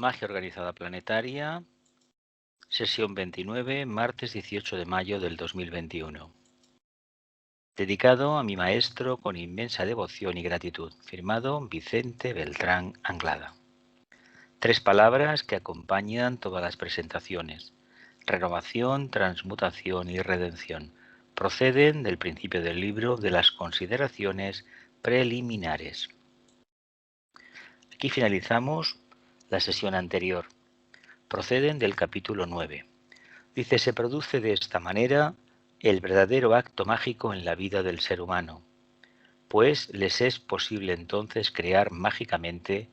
Magia Organizada Planetaria, sesión 29, martes 18 de mayo del 2021. Dedicado a mi maestro con inmensa devoción y gratitud. Firmado Vicente Beltrán Anglada. 3 palabras que acompañan todas las presentaciones. Renovación, transmutación y redención. Proceden del principio del libro de las consideraciones preliminares. Aquí finalizamos la sesión anterior. Proceden del capítulo 9. Dice, se produce de esta manera el verdadero acto mágico en la vida del ser humano, pues les es posible entonces crear mágicamente,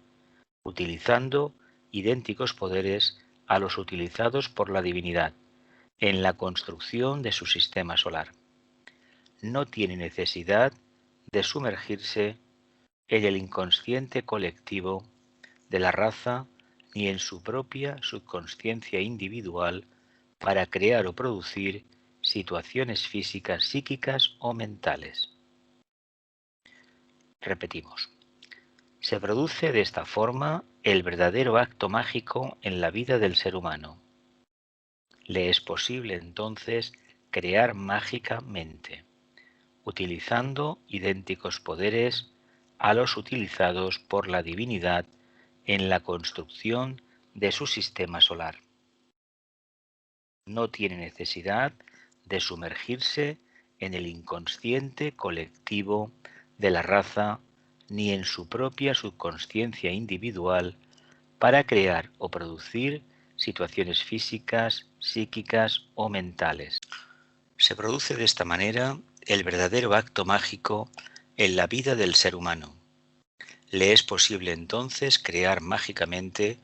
utilizando idénticos poderes a los utilizados por la divinidad en la construcción de su sistema solar. No tiene necesidad de sumergirse en el inconsciente colectivo de la raza ni en su propia subconsciencia individual para crear o producir situaciones físicas, psíquicas o mentales. Repetimos. Se produce de esta forma el verdadero acto mágico en la vida del ser humano. Le es posible entonces crear mágicamente, utilizando idénticos poderes a los utilizados por la divinidad en la construcción de su sistema solar. No tiene necesidad de sumergirse en el inconsciente colectivo de la raza ni en su propia subconsciencia individual para crear o producir situaciones físicas, psíquicas o mentales. Se produce de esta manera el verdadero acto mágico en la vida del ser humano. Le es posible entonces crear mágicamente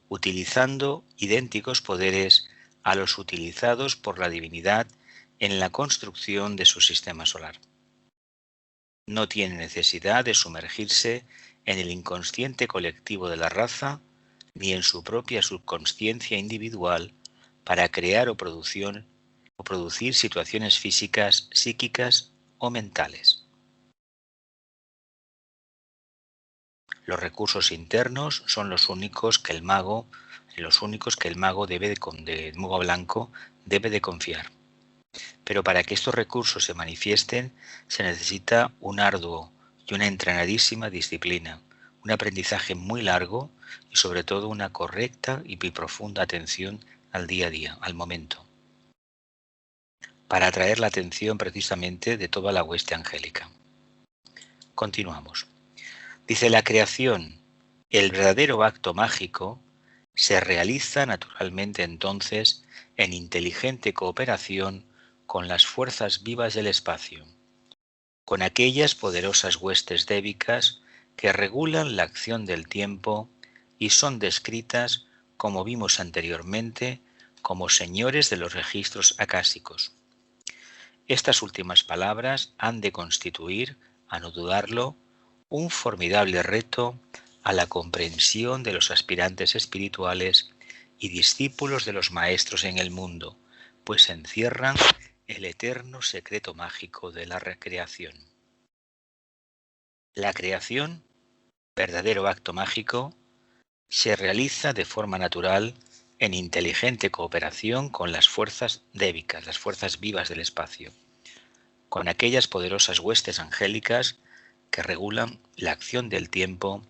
utilizando idénticos poderes a los utilizados por la divinidad en la construcción de su sistema solar. No tiene necesidad de sumergirse en el inconsciente colectivo de la raza ni en su propia subconsciencia individual para crear o producir situaciones físicas, psíquicas o mentales. Los recursos internos son los únicos que el mago de mago blanco debe de confiar. Pero para que estos recursos se manifiesten se necesita un arduo y una entrenadísima disciplina, un aprendizaje muy largo y sobre todo una correcta y profunda atención al día a día, al momento, para atraer la atención precisamente de toda la hueste angélica. Continuamos. Dice, la creación, el verdadero acto mágico, se realiza naturalmente entonces en inteligente cooperación con las fuerzas vivas del espacio, con aquellas poderosas huestes débicas que regulan la acción del tiempo y son descritas, como vimos anteriormente, como señores de los registros acásicos. Estas últimas palabras han de constituir, a no dudarlo, un formidable reto a la comprensión de los aspirantes espirituales y discípulos de los maestros en el mundo, pues encierran el eterno secreto mágico de la recreación. La creación, verdadero acto mágico, se realiza de forma natural en inteligente cooperación con las fuerzas débicas, las fuerzas vivas del espacio, con aquellas poderosas huestes angélicas que regulan la acción del tiempo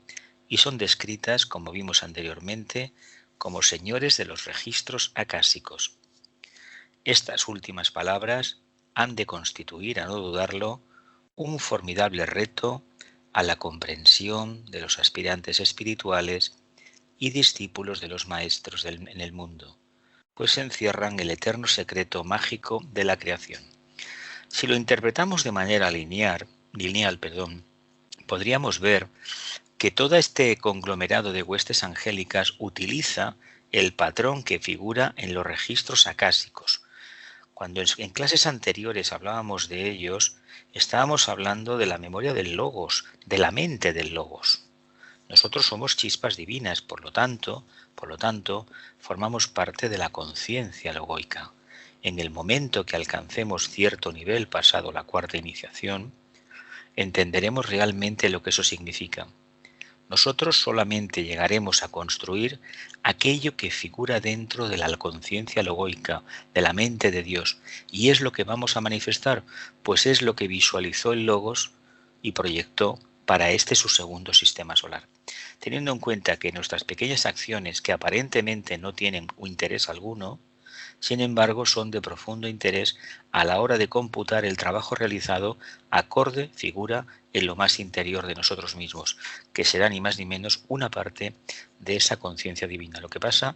y son descritas, como vimos anteriormente, como señores de los registros acásicos. Estas últimas palabras han de constituir, a no dudarlo, un formidable reto a la comprensión de los aspirantes espirituales y discípulos de los maestros en el mundo, pues encierran el eterno secreto mágico de la creación. Si lo interpretamos de manera lineal, podríamos ver que todo este conglomerado de huestes angélicas utiliza el patrón que figura en los registros acásicos. Cuando en clases anteriores hablábamos de ellos, estábamos hablando de la memoria del logos, de la mente del logos. Nosotros somos chispas divinas, por lo tanto, formamos parte de la conciencia logoica. En el momento que alcancemos cierto nivel, pasado la cuarta iniciación, entenderemos realmente lo que eso significa. Nosotros solamente llegaremos a construir aquello que figura dentro de la conciencia logoica, de la mente de Dios. ¿Y es lo que vamos a manifestar? Pues es lo que visualizó el Logos y proyectó para este su segundo sistema solar. Teniendo en cuenta que nuestras pequeñas acciones, que aparentemente no tienen interés alguno, sin embargo son de profundo interés a la hora de computar el trabajo realizado acorde figura en lo más interior de nosotros mismos, que será ni más ni menos una parte de esa conciencia divina. Lo que pasa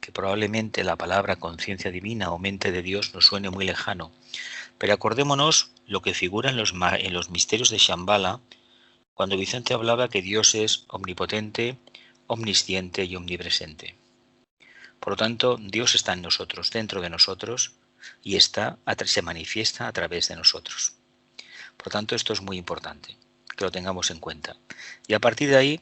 que probablemente la palabra conciencia divina o mente de Dios nos suene muy lejano, pero acordémonos lo que figura en los misterios de Shambhala, cuando Vicente hablaba que Dios es omnipotente, omnisciente y omnipresente. Por lo tanto, Dios está en nosotros, dentro de nosotros, y se manifiesta a través de nosotros. Por lo tanto, esto es muy importante, que lo tengamos en cuenta. Y a partir de ahí,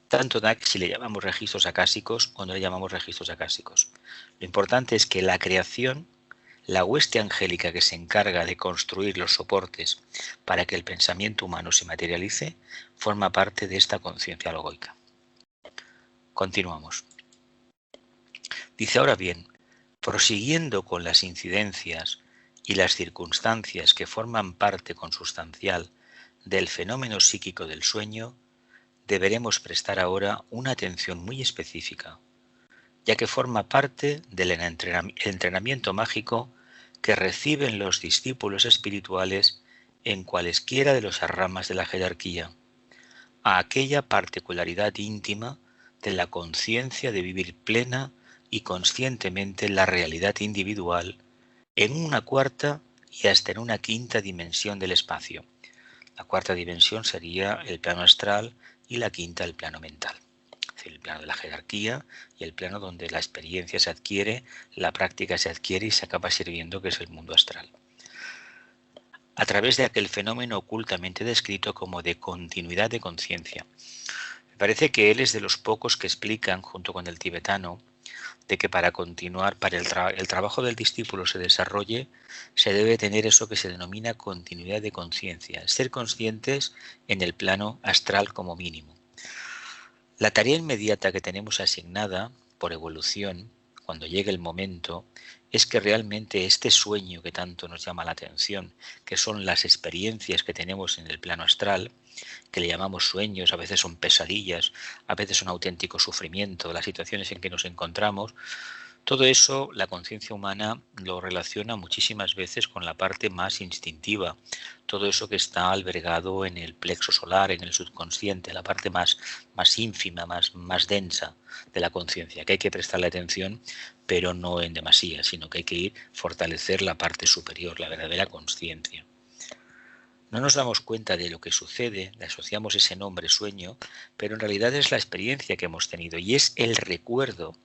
tanto da si le llamamos registros acásicos o no le llamamos registros acásicos. Lo importante es que la creación, la hueste angélica que se encarga de construir los soportes para que el pensamiento humano se materialice, forma parte de esta conciencia logoica. Continuamos. Dice ahora bien, prosiguiendo con las incidencias y las circunstancias que forman parte consustancial del fenómeno psíquico del sueño, deberemos prestar ahora una atención muy específica, ya que forma parte del entrenamiento mágico que reciben los discípulos espirituales en cualesquiera de las ramas de la jerarquía, a aquella particularidad íntima de la conciencia de vivir plena y conscientemente la realidad individual en una cuarta y hasta en una quinta dimensión del espacio. La cuarta dimensión sería el plano astral y la quinta el plano mental. Es decir, el plano de la jerarquía y el plano donde la experiencia se adquiere, la práctica se adquiere y se acaba sirviendo, que es el mundo astral. A través de aquel fenómeno ocultamente descrito como de continuidad de conciencia. Me parece que él es de los pocos que explican, junto con el tibetano, de que para continuar, para el trabajo del discípulo se desarrolle, se debe tener eso que se denomina continuidad de conciencia, ser conscientes en el plano astral como mínimo. La tarea inmediata que tenemos asignada por evolución, cuando llegue el momento, es que realmente este sueño que tanto nos llama la atención, que son las experiencias que tenemos en el plano astral, que le llamamos sueños, a veces son pesadillas, a veces son auténtico sufrimiento, las situaciones en que nos encontramos, todo eso la conciencia humana lo relaciona muchísimas veces con la parte más instintiva, todo eso que está albergado en el plexo solar, en el subconsciente, la parte más ínfima, más densa de la conciencia, que hay que prestarle atención, pero no en demasía, sino que hay que fortalecer la parte superior, la verdadera conciencia. No nos damos cuenta de lo que sucede, le asociamos ese nombre sueño, pero en realidad es la experiencia que hemos tenido y es el recuerdo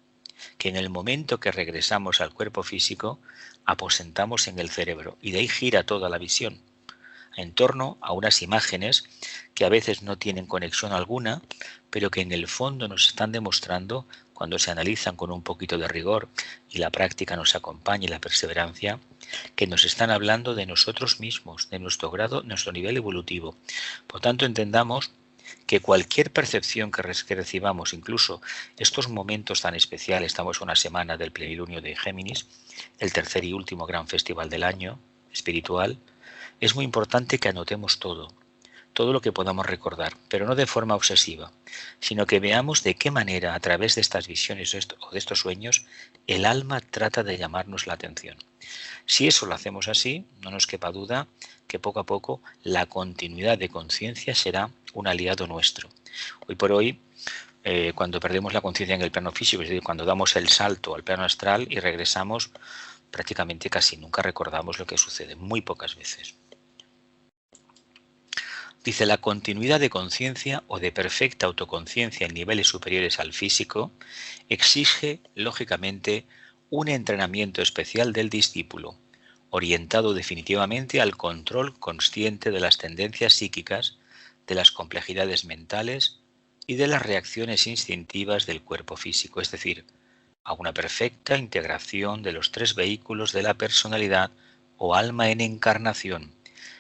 que en el momento que regresamos al cuerpo físico aposentamos en el cerebro y de ahí gira toda la visión en torno a unas imágenes que a veces no tienen conexión alguna, pero que en el fondo nos están demostrando, cuando se analizan con un poquito de rigor y la práctica nos acompaña y la perseverancia, que nos están hablando de nosotros mismos, de nuestro grado, nuestro nivel evolutivo. Por tanto, entendamos que cualquier percepción que recibamos, incluso estos momentos tan especiales, estamos una semana del plenilunio de Géminis, el tercer y último gran festival del año espiritual, es muy importante que anotemos todo lo que podamos recordar, pero no de forma obsesiva, sino que veamos de qué manera, a través de estas visiones o de estos sueños, el alma trata de llamarnos la atención. Si eso lo hacemos así, no nos quepa duda que poco a poco la continuidad de conciencia será un aliado nuestro. Hoy por hoy, cuando perdemos la conciencia en el plano físico, es decir, cuando damos el salto al plano astral y regresamos, prácticamente casi nunca recordamos lo que sucede, muy pocas veces. Dice, la continuidad de conciencia o de perfecta autoconciencia en niveles superiores al físico exige, lógicamente, un entrenamiento especial del discípulo, orientado definitivamente al control consciente de las tendencias psíquicas, de las complejidades mentales y de las reacciones instintivas del cuerpo físico, es decir, a una perfecta integración de los tres vehículos de la personalidad o alma en encarnación,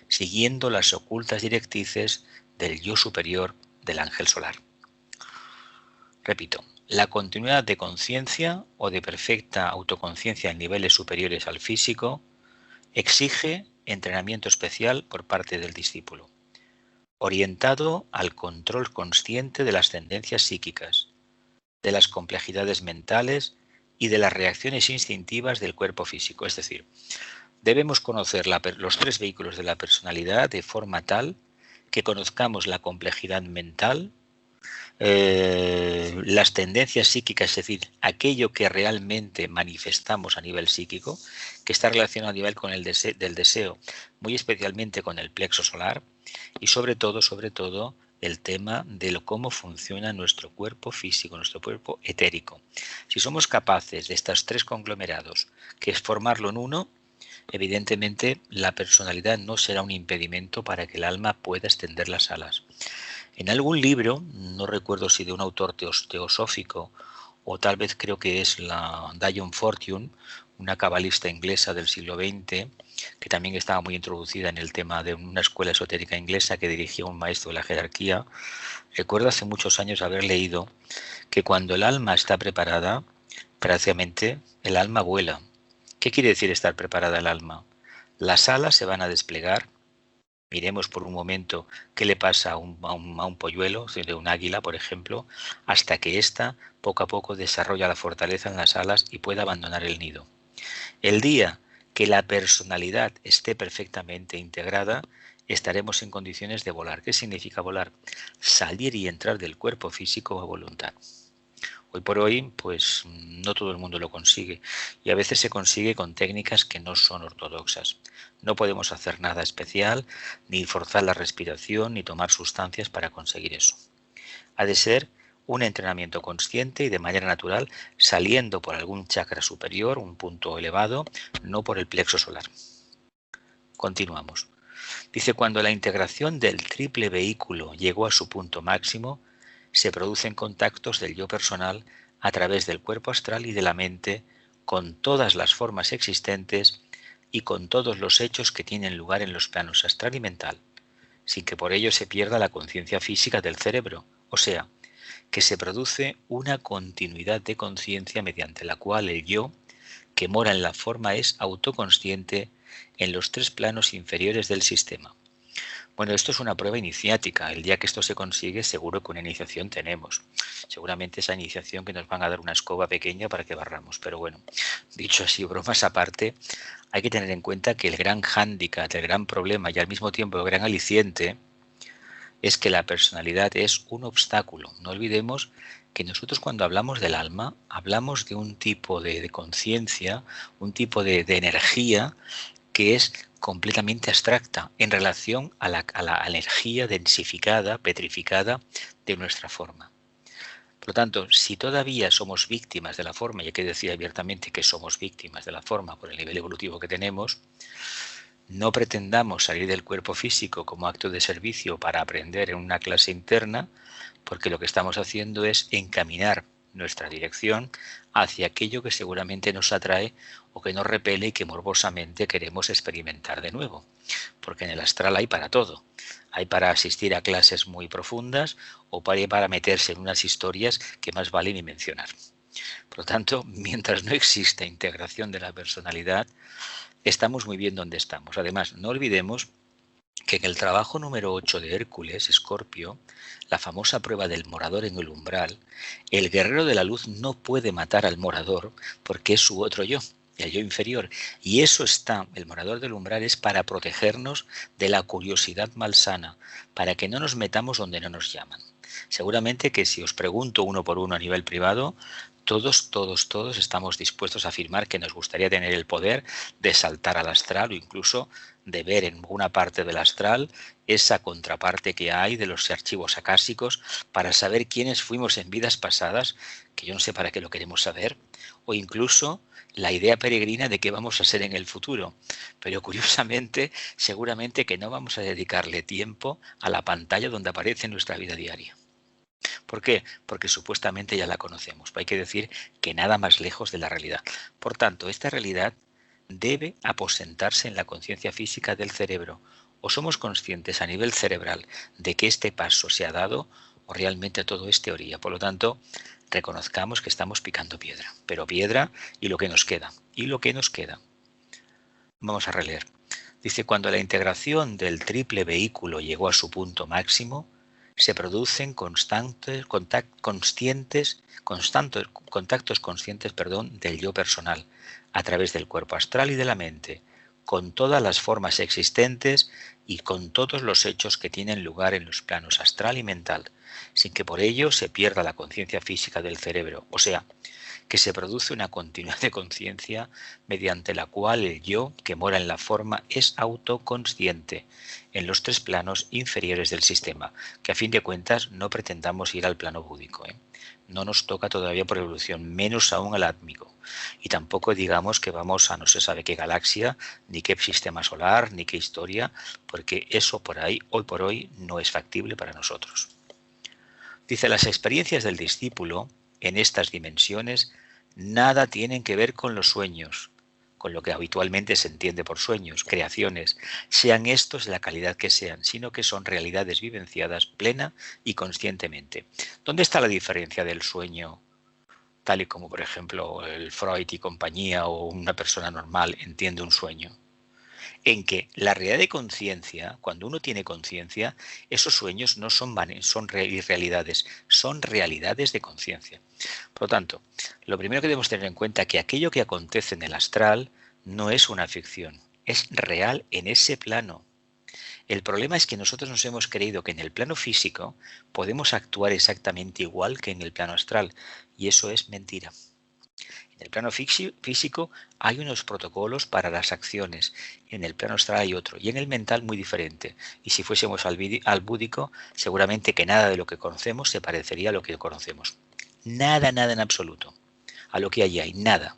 siguiendo las ocultas directrices del yo superior del ángel solar. Repito, la continuidad de conciencia o de perfecta autoconciencia en niveles superiores al físico exige entrenamiento especial por parte del discípulo, orientado al control consciente de las tendencias psíquicas, de las complejidades mentales y de las reacciones instintivas del cuerpo físico. Es decir, debemos conocer los tres vehículos de la personalidad de forma tal que conozcamos la complejidad mental, las tendencias psíquicas, es decir, aquello que realmente manifestamos a nivel psíquico, que está relacionado a nivel con el del deseo, muy especialmente con el plexo solar, y sobre todo, el tema de cómo funciona nuestro cuerpo físico, nuestro cuerpo etérico. Si somos capaces de estos tres conglomerados, que es formarlo en uno, evidentemente la personalidad no será un impedimento para que el alma pueda extender las alas. En algún libro, no recuerdo si de un autor teosófico o tal vez creo que es la Diane Fortune, una cabalista inglesa del siglo XX, que también estaba muy introducida en el tema de una escuela esotérica inglesa que dirigía un maestro de la jerarquía. Recuerdo hace muchos años haber leído que cuando el alma está preparada, prácticamente el alma vuela. ¿Qué quiere decir estar preparada el alma? Las alas se van a desplegar. Miremos por un momento qué le pasa a un polluelo, de un águila, por ejemplo, hasta que ésta poco a poco desarrolla la fortaleza en las alas y pueda abandonar el nido. El día que la personalidad esté perfectamente integrada, estaremos en condiciones de volar. ¿Qué significa volar? Salir y entrar del cuerpo físico a voluntad. Hoy por hoy, pues no todo el mundo lo consigue y a veces se consigue con técnicas que no son ortodoxas. No podemos hacer nada especial, ni forzar la respiración, ni tomar sustancias para conseguir eso. Ha de ser un entrenamiento consciente y de manera natural, saliendo por algún chakra superior, un punto elevado, no por el plexo solar. Continuamos. Dice, cuando la integración del triple vehículo llegó a su punto máximo, se producen contactos del yo personal a través del cuerpo astral y de la mente con todas las formas existentes y con todos los hechos que tienen lugar en los planos astral y mental, sin que por ello se pierda la conciencia física del cerebro, o sea, que se produce una continuidad de conciencia mediante la cual el yo, que mora en la forma, es autoconsciente en los tres planos inferiores del sistema. Bueno, esto es una prueba iniciática. El día que esto se consigue, seguro que una iniciación tenemos. Seguramente esa iniciación que nos van a dar una escoba pequeña para que barramos. Pero bueno, dicho así, bromas aparte, hay que tener en cuenta que el gran hándicap, el gran problema y al mismo tiempo el gran aliciente es que la personalidad es un obstáculo. No olvidemos que nosotros cuando hablamos del alma, hablamos de un tipo de conciencia, un tipo de energía que es completamente abstracta en relación a la energía densificada, petrificada de nuestra forma. Por lo tanto, si todavía somos víctimas de la forma, y hay que decir abiertamente que somos víctimas de la forma por el nivel evolutivo que tenemos, no pretendamos salir del cuerpo físico como acto de servicio para aprender en una clase interna, porque lo que estamos haciendo es encaminar nuestra dirección hacia aquello que seguramente nos atrae o que nos repele y que morbosamente queremos experimentar de nuevo. Porque en el astral hay para todo. Hay para asistir a clases muy profundas o para meterse en unas historias que más vale ni mencionar. Por lo tanto, mientras no exista integración de la personalidad, estamos muy bien donde estamos. Además, no olvidemos que en el trabajo número 8 de Hércules, Escorpio, la famosa prueba del morador en el umbral, el guerrero de la luz no puede matar al morador porque es su otro yo, el yo inferior. Y eso está, el morador del umbral es para protegernos de la curiosidad malsana, para que no nos metamos donde no nos llaman. Seguramente que si os pregunto uno por uno a nivel privado, todos estamos dispuestos a afirmar que nos gustaría tener el poder de saltar al astral o incluso de ver en alguna parte del astral esa contraparte que hay de los archivos acásicos para saber quiénes fuimos en vidas pasadas, que yo no sé para qué lo queremos saber, o incluso la idea peregrina de qué vamos a ser en el futuro. Pero curiosamente, seguramente que no vamos a dedicarle tiempo a la pantalla donde aparece nuestra vida diaria. ¿Por qué? Porque supuestamente ya la conocemos. Hay que decir que nada más lejos de la realidad. Por tanto, esta realidad debe aposentarse en la conciencia física del cerebro. O somos conscientes a nivel cerebral de que este paso se ha dado, o realmente todo es teoría. Por lo tanto, reconozcamos que estamos picando piedra, pero piedra y lo que nos queda, y lo que nos queda. Vamos a releer. Dice, cuando la integración del triple vehículo llegó a su punto máximo, se producen contactos conscientes del yo personal, a través del cuerpo astral y de la mente, con todas las formas existentes y con todos los hechos que tienen lugar en los planos astral y mental, sin que por ello se pierda la conciencia física del cerebro, o sea, que se produce una continuidad de conciencia mediante la cual el yo que mora en la forma es autoconsciente en los tres planos inferiores del sistema, que a fin de cuentas no pretendamos ir al plano búdico. No nos toca todavía por evolución, menos aún al átmico. Y tampoco digamos que vamos a no se sabe qué galaxia, ni qué sistema solar, ni qué historia, porque eso por ahí, hoy por hoy, no es factible para nosotros. Dice, las experiencias del discípulo en estas dimensiones nada tienen que ver con los sueños, con lo que habitualmente se entiende por sueños, creaciones, sean estos de la calidad que sean, sino que son realidades vivenciadas plena y conscientemente. ¿Dónde está la diferencia del sueño, tal y como por ejemplo el Freud y compañía o una persona normal entiende un sueño? En que la realidad de conciencia, cuando uno tiene conciencia, esos sueños no son irrealidades, son realidades de conciencia. Por lo tanto, lo primero que debemos tener en cuenta es que aquello que acontece en el astral no es una ficción, es real en ese plano. El problema es que nosotros nos hemos creído que en el plano físico podemos actuar exactamente igual que en el plano astral, y eso es mentira. En el plano físico hay unos protocolos para las acciones, en el plano astral hay otro, y en el mental muy diferente. Y si fuésemos al búdico, seguramente que nada de lo que conocemos se parecería a lo que conocemos. Nada, nada en absoluto. A lo que allí hay, nada.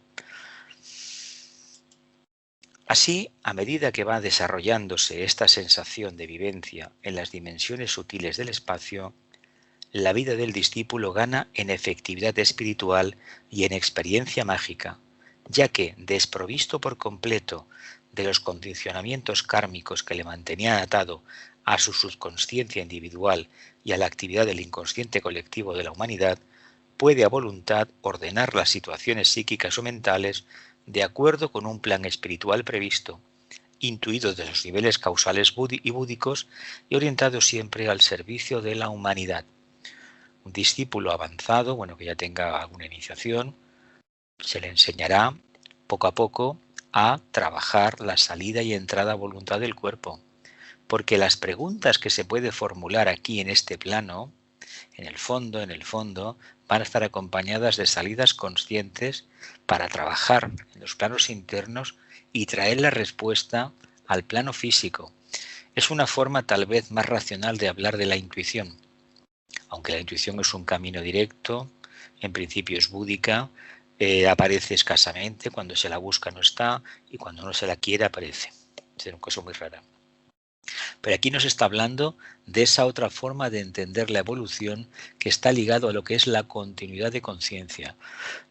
Así, a medida que va desarrollándose esta sensación de vivencia en las dimensiones sutiles del espacio, la vida del discípulo gana en efectividad espiritual y en experiencia mágica, ya que, desprovisto por completo de los condicionamientos kármicos que le mantenían atado a su subconsciencia individual y a la actividad del inconsciente colectivo de la humanidad, puede a voluntad ordenar las situaciones psíquicas o mentales de acuerdo con un plan espiritual previsto, intuido de los niveles causales y búdicos y orientado siempre al servicio de la humanidad. Un discípulo avanzado, que ya tenga alguna iniciación, se le enseñará poco a poco a trabajar la salida y entrada a voluntad del cuerpo. Porque las preguntas que se puede formular aquí en este plano, en el fondo, van a estar acompañadas de salidas conscientes para trabajar en los planos internos y traer la respuesta al plano físico. Es una forma tal vez más racional de hablar de la intuición. Aunque la intuición es un camino directo, en principio es búdica, aparece escasamente, cuando se la busca no está y cuando no se la quiere aparece. Es una cosa muy rara. Pero aquí nos está hablando de esa otra forma de entender la evolución que está ligado a lo que es la continuidad de conciencia.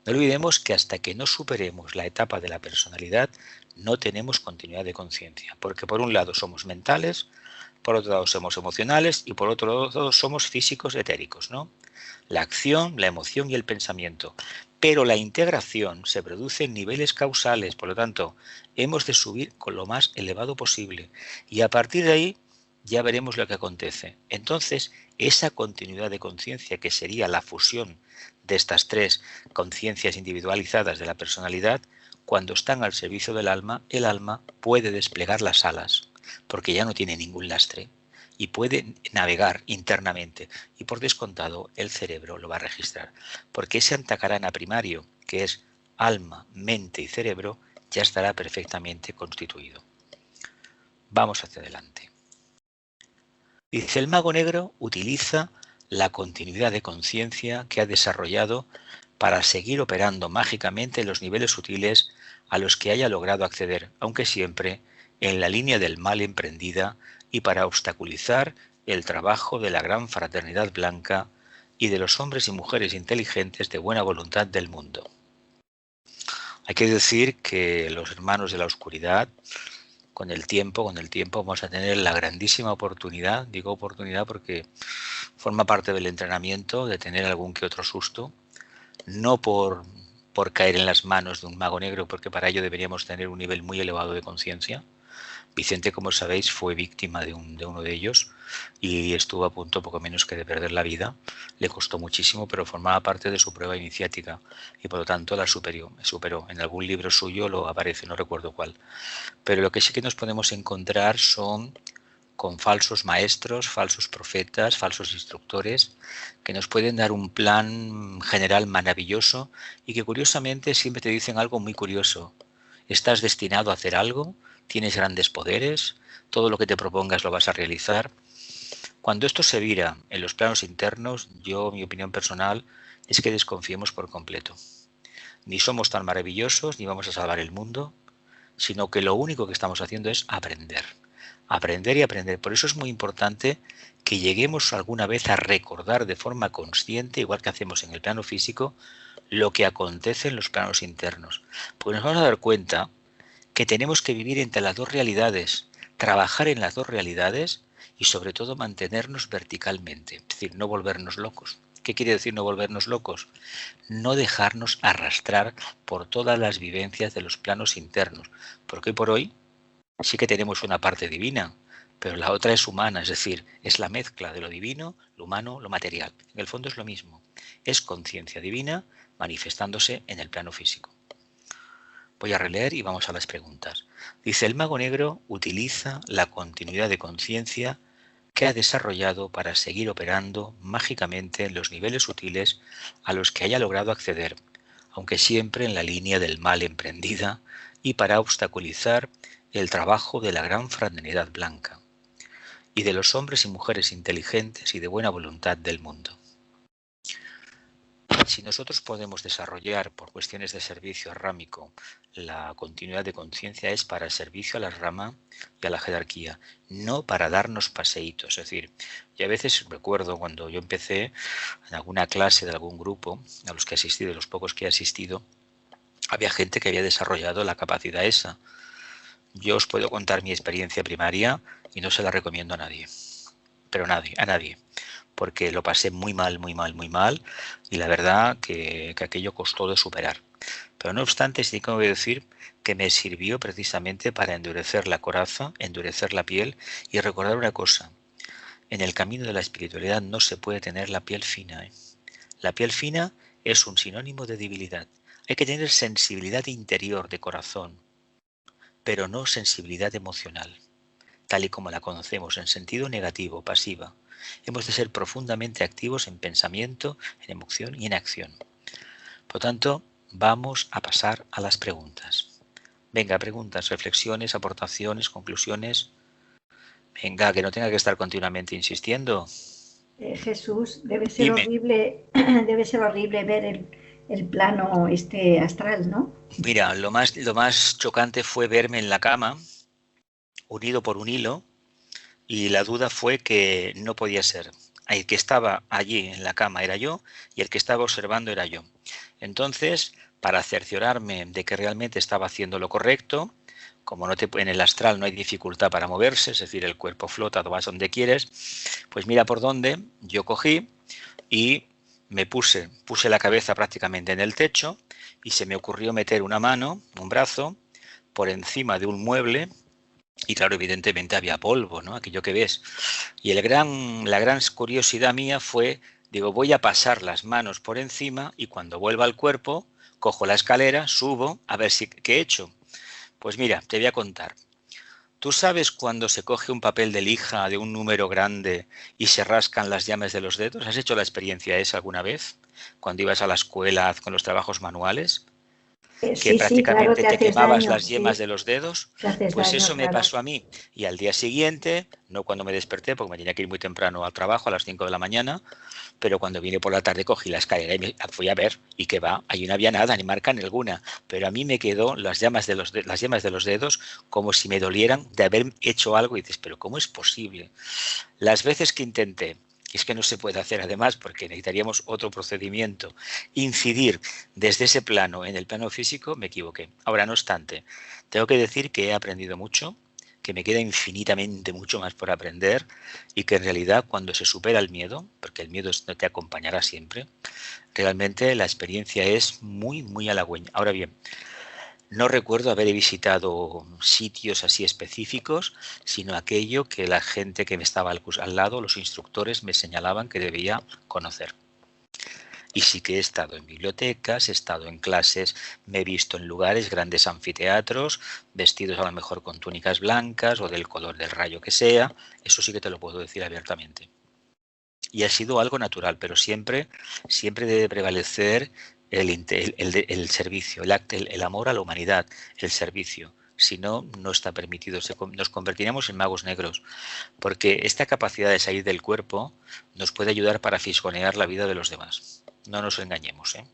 No olvidemos que hasta que no superemos la etapa de la personalidad no tenemos continuidad de conciencia, porque por un lado somos mentales, por otro lado somos emocionales y por otro lado somos físicos etéricos, ¿no? La acción, la emoción y el pensamiento. Pero la integración se produce en niveles causales, por lo tanto, hemos de subir con lo más elevado posible y a partir de ahí ya veremos lo que acontece. Entonces, esa continuidad de conciencia, que sería la fusión de estas tres conciencias individualizadas de la personalidad, cuando están al servicio del alma, el alma puede desplegar las alas, porque ya no tiene ningún lastre y puede navegar internamente, y por descontado el cerebro lo va a registrar, porque ese antakarana primario, que es alma, mente y cerebro, ya estará perfectamente constituido. Vamos hacia adelante. Dice, el mago negro utiliza la continuidad de conciencia que ha desarrollado para seguir operando mágicamente en los niveles sutiles a los que haya logrado acceder, aunque siempre en la línea del mal emprendida y para obstaculizar el trabajo de la gran fraternidad blanca y de los hombres y mujeres inteligentes de buena voluntad del mundo. Hay que decir que los hermanos de la oscuridad con el tiempo vamos a tener la grandísima oportunidad, digo oportunidad porque forma parte del entrenamiento, de tener algún que otro susto, no por caer en las manos de un mago negro, porque para ello deberíamos tener un nivel muy elevado de conciencia. Vicente, como sabéis, fue víctima de uno de ellos y estuvo a punto poco menos que de perder la vida. Le costó muchísimo, pero formaba parte de su prueba iniciática y por lo tanto la superó. En algún libro suyo lo aparece, no recuerdo cuál. Pero lo que sí que nos podemos encontrar son con falsos maestros, falsos profetas, falsos instructores, que nos pueden dar un plan general maravilloso y que curiosamente siempre te dicen algo muy curioso. Estás destinado a hacer algo, tienes grandes poderes, todo lo que te propongas lo vas a realizar. Cuando esto se vira en los planos internos, mi opinión personal es que desconfiemos por completo. Ni somos tan maravillosos, ni vamos a salvar el mundo, sino que lo único que estamos haciendo es aprender. Aprender y aprender. Por eso es muy importante que lleguemos alguna vez a recordar de forma consciente, igual que hacemos en el plano físico, lo que acontece en los planos internos. Porque nos vamos a dar cuenta que tenemos que vivir entre las dos realidades, trabajar en las dos realidades y sobre todo mantenernos verticalmente, es decir, no volvernos locos. ¿Qué quiere decir no volvernos locos? No dejarnos arrastrar por todas las vivencias de los planos internos, porque hoy por hoy sí que tenemos una parte divina, pero la otra es humana, es decir, es la mezcla de lo divino, lo humano, lo material. En el fondo es lo mismo, es conciencia divina manifestándose en el plano físico. Voy a releer y vamos a las preguntas. Dice, el mago negro utiliza la continuidad de conciencia que ha desarrollado para seguir operando mágicamente en los niveles sutiles a los que haya logrado acceder, aunque siempre en la línea del mal emprendida y para obstaculizar el trabajo de la gran fraternidad blanca y de los hombres y mujeres inteligentes y de buena voluntad del mundo. Si nosotros podemos desarrollar por cuestiones de servicio arrámico la continuidad de conciencia es para el servicio a la rama y a la jerarquía, no para darnos paseitos. Es decir, yo a veces recuerdo cuando yo empecé en alguna clase de algún grupo a los que he asistido, de los pocos que he asistido, había gente que había desarrollado la capacidad esa. Yo os puedo contar mi experiencia primaria y no se la recomiendo a nadie, pero a nadie. Porque lo pasé muy mal y la verdad que aquello costó de superar. Pero no obstante, sí tengo que decir que me sirvió precisamente para endurecer la coraza, endurecer la piel y recordar una cosa. En el camino de la espiritualidad no se puede tener la piel fina. La piel fina es un sinónimo de debilidad. Hay que tener sensibilidad interior de corazón, pero no sensibilidad emocional, tal y como la conocemos en sentido negativo, pasiva. Hemos de ser profundamente activos en pensamiento, en emoción y en acción. Por lo tanto, vamos a pasar a las preguntas. Venga, preguntas, reflexiones, aportaciones, conclusiones. Venga, que no tenga que estar continuamente insistiendo. Jesús, Dime. debe ser horrible ver el plano este astral, ¿no? Mira, lo más chocante fue verme en la cama, unido por un hilo, y la duda fue que no podía ser. El que estaba allí en la cama era yo y el que estaba observando era yo. Entonces, para cerciorarme de que realmente estaba haciendo lo correcto, como en el astral no hay dificultad para moverse, es decir, el cuerpo flota, tú vas donde quieres, pues mira por dónde, yo cogí y puse la cabeza prácticamente en el techo y se me ocurrió meter una mano, un brazo, por encima de un mueble. Y claro, evidentemente había polvo, ¿no? Aquello que ves. Y la gran curiosidad mía fue, digo, voy a pasar las manos por encima y cuando vuelva al cuerpo, cojo la escalera, subo, a ver qué he hecho. Pues mira, te voy a contar. ¿Tú sabes cuando se coge un papel de lija de un número grande y se rascan las llaves de los dedos? ¿Has hecho la experiencia esa alguna vez? Cuando ibas a la escuela con los trabajos manuales, que Sí, sí, claro, prácticamente te te haces quemabas daño, las yemas sí, de los dedos, te haces pues daño, eso me claro. pasó a mí. Y al día siguiente, no cuando me desperté, porque me tenía que ir muy temprano al trabajo, a las 5 de la mañana, pero cuando vine por la tarde cogí la escalera y me fui a ver, y que va, ahí no había nada, ni marca ni alguna, pero a mí me quedó las yemas de los dedos como si me dolieran de haber hecho algo, y dices, pero ¿cómo es posible? Las veces que intenté, y es que no se puede hacer además porque necesitaríamos otro procedimiento, incidir desde ese plano en el plano físico, me equivoqué. Ahora, no obstante, tengo que decir que he aprendido mucho, que me queda infinitamente mucho más por aprender y que en realidad cuando se supera el miedo, porque el miedo no te acompañará siempre, realmente la experiencia es muy, muy halagüeña. Ahora bien, no recuerdo haber visitado sitios así específicos, sino aquello que la gente que me estaba al lado, los instructores, me señalaban que debía conocer. Y sí que he estado en bibliotecas, he estado en clases, me he visto en lugares, grandes anfiteatros, vestidos a lo mejor con túnicas blancas o del color del rayo que sea. Eso sí que te lo puedo decir abiertamente. Y ha sido algo natural, pero siempre debe prevalecer el servicio, el amor a la humanidad, el servicio. Si no, no está permitido. Nos convertiremos en magos negros, porque esta capacidad de salir del cuerpo nos puede ayudar para fisgonear la vida de los demás. No nos engañemos, ¿eh?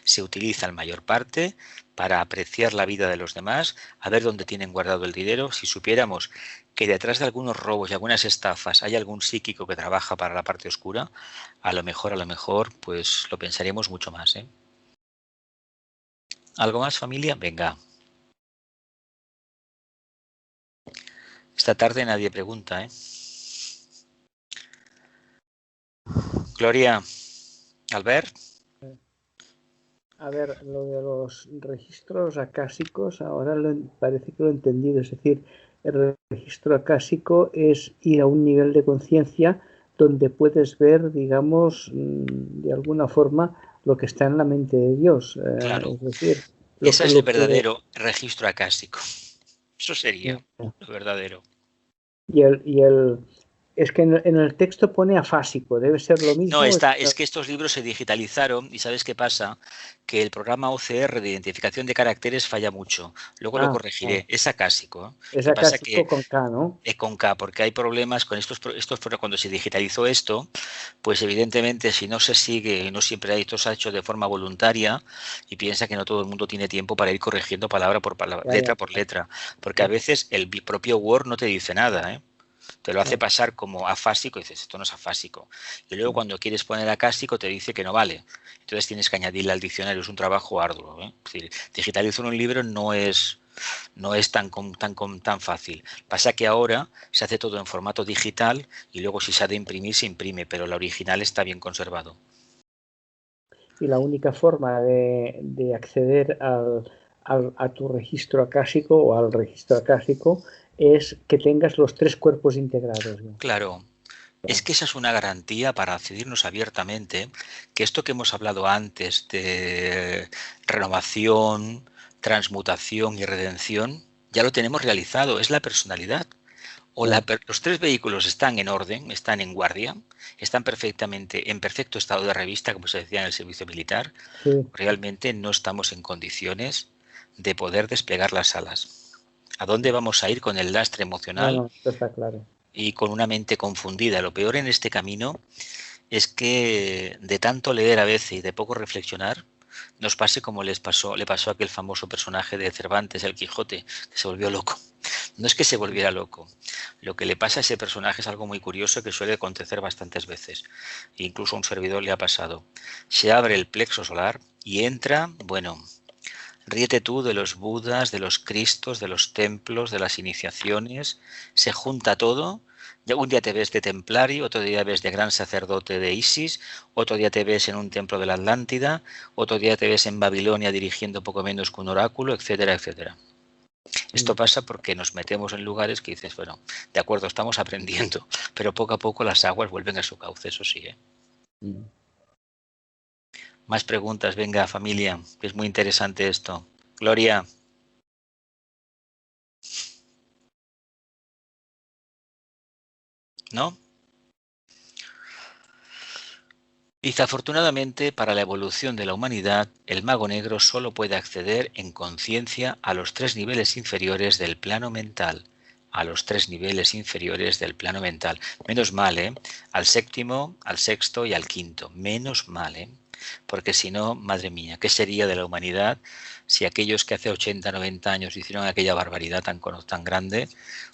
Se utiliza en mayor parte para apreciar la vida de los demás, a ver dónde tienen guardado el dinero. Si supiéramos que detrás de algunos robos y algunas estafas hay algún psíquico que trabaja para la parte oscura, a lo mejor, pues lo pensaríamos mucho más, ¿eh? ¿Algo más, familia? Venga. Esta tarde nadie pregunta, ¿eh? Gloria, Albert. A ver, lo de los registros acásicos, ahora parece que lo he entendido. Es decir, el registro acásico es ir a un nivel de conciencia donde puedes ver, digamos, de alguna forma lo que está en la mente de Dios. Claro. Es decir, ese es el verdadero registro acásico. Eso sería lo verdadero. Es que en el texto pone afásico, debe ser lo mismo. No, es que estos libros se digitalizaron y ¿sabes qué pasa? Que el programa OCR de identificación de caracteres falla mucho. Luego lo corregiré. Es acásico. Es acásico con K, ¿no? Con K, porque hay problemas con estos cuando se digitalizó esto, pues evidentemente si no se sigue y no siempre esto se ha hecho de forma voluntaria y piensa que no todo el mundo tiene tiempo para ir corrigiendo palabra por palabra, letra por letra, porque a veces el propio Word no te dice nada, ¿eh? Te lo hace pasar como afásico y dices, esto no es afásico. Y luego cuando quieres poner acásico te dice que no vale. Entonces tienes que añadirle al diccionario, es un trabajo arduo, ¿eh? Es decir, digitalizar un libro no es tan fácil. Pasa que ahora se hace todo en formato digital y luego si se ha de imprimir, se imprime, pero el original está bien conservado. Y la única forma de acceder a tu registro acásico o al registro acásico es que tengas los 3 cuerpos integrados, ¿no? Claro. Es que esa es una garantía para decidirnos abiertamente que esto que hemos hablado antes de renovación, transmutación y redención, ya lo tenemos realizado, es la personalidad. Los 3 vehículos están en orden, están en guardia, están perfectamente en perfecto estado de revista, como se decía en el servicio militar. Sí. Realmente no estamos en condiciones de poder desplegar las alas. ¿A dónde vamos a ir con el lastre emocional? No, está claro. Y con una mente confundida. Lo peor en este camino es que de tanto leer a veces y de poco reflexionar, nos pase como le pasó a aquel famoso personaje de Cervantes, el Quijote, que se volvió loco. No es que se volviera loco. Lo que le pasa a ese personaje es algo muy curioso que suele acontecer bastantes veces. Incluso a un servidor le ha pasado. Se abre el plexo solar y entra, bueno, ríete tú de los budas, de los cristos, de los templos, de las iniciaciones. Se junta todo. Un día te ves de templario, otro día ves de gran sacerdote de Isis, otro día te ves en un templo de la Atlántida, otro día te ves en Babilonia dirigiendo poco menos que un oráculo, etcétera, etcétera. Esto pasa porque nos metemos en lugares que dices, bueno, de acuerdo, estamos aprendiendo, pero poco a poco las aguas vuelven a su cauce, eso sí, ¿eh? Más preguntas, venga, familia, que es muy interesante esto. Gloria. ¿No? Dice, afortunadamente, para la evolución de la humanidad, el mago negro solo puede acceder en conciencia a los 3 niveles inferiores del plano mental. A los 3 niveles inferiores del plano mental. Menos mal, ¿eh? Al séptimo, al sexto y al quinto. Menos mal, ¿eh? Porque si no, madre mía, ¿qué sería de la humanidad si aquellos que hace 80, 90 años hicieron aquella barbaridad tan grande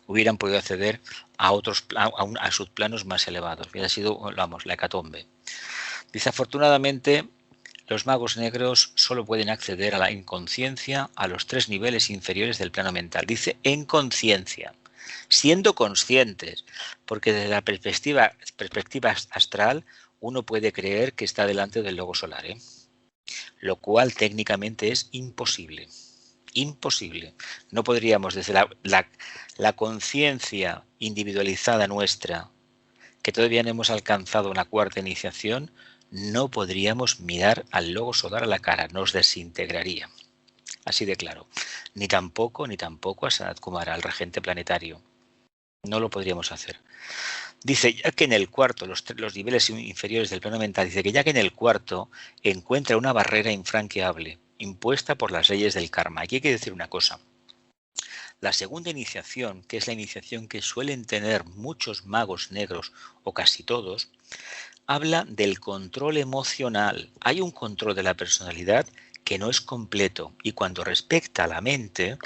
hubieran podido acceder a subplanos más elevados? Hubiera sido, vamos, la hecatombe. Dice, afortunadamente, los magos negros solo pueden acceder a la inconsciencia a los 3 niveles inferiores del plano mental. Dice, en conciencia. siendo conscientes, porque desde la perspectiva astral uno puede creer que está delante del logo solar, lo cual técnicamente es imposible. Imposible. No podríamos, desde la conciencia individualizada nuestra, que todavía no hemos alcanzado una cuarta iniciación, no podríamos mirar al logo solar a la cara, nos desintegraría. Así de claro. Ni tampoco a Sanat Kumara, al regente planetario. No lo podríamos hacer. Dice, ya que en el cuarto, los niveles inferiores del plano mental, dice que ya que en el cuarto encuentra una barrera infranqueable, impuesta por las leyes del karma. Aquí hay que decir una cosa. La segunda iniciación, que es la iniciación que suelen tener muchos magos negros, o casi todos, habla del control emocional. Hay un control de la personalidad que no es completo y cuando respecta a la mente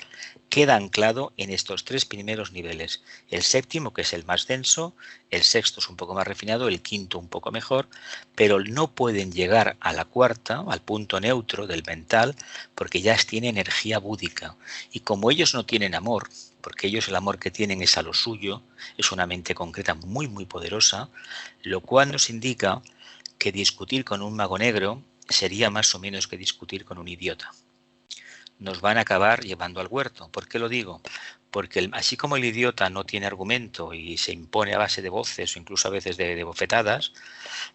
queda anclado en estos tres primeros niveles. El séptimo, que es el más denso, el sexto es un poco más refinado, el quinto un poco mejor, pero no pueden llegar a la cuarta, al punto neutro del mental, porque ya tiene energía búdica. Y como ellos no tienen amor, porque ellos el amor que tienen es a lo suyo, es una mente concreta muy muy poderosa, lo cual nos indica que discutir con un mago negro sería más o menos que discutir con un idiota. Nos van a acabar llevando al huerto. ¿Por qué lo digo? Porque así como el idiota no tiene argumento y se impone a base de voces o incluso a veces de bofetadas,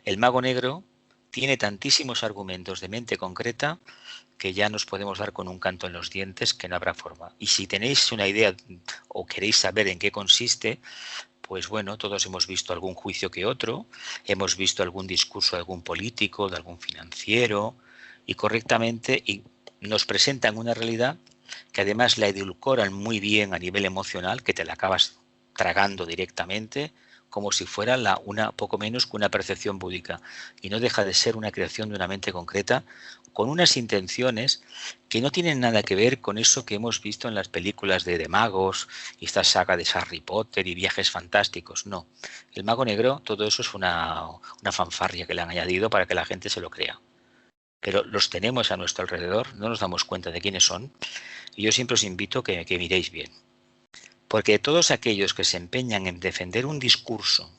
el mago negro tiene tantísimos argumentos de mente concreta que ya nos podemos dar con un canto en los dientes que no habrá forma. Y si tenéis una idea o queréis saber en qué consiste, pues bueno, todos hemos visto algún juicio que otro, hemos visto algún discurso de algún político, de algún financiero, y correctamente nos presentan una realidad que además la edulcoran muy bien a nivel emocional, que te la acabas tragando directamente, como si fuera una poco menos que una percepción búdica, y no deja de ser una creación de una mente concreta con unas intenciones que no tienen nada que ver con eso que hemos visto en las películas de magos y esta saga de Harry Potter y viajes fantásticos. No, el mago negro, todo eso es una fanfarria que le han añadido para que la gente se lo crea. Pero los tenemos a nuestro alrededor, no nos damos cuenta de quiénes son, y yo siempre os invito a que miréis bien. Porque todos aquellos que se empeñan en defender un discurso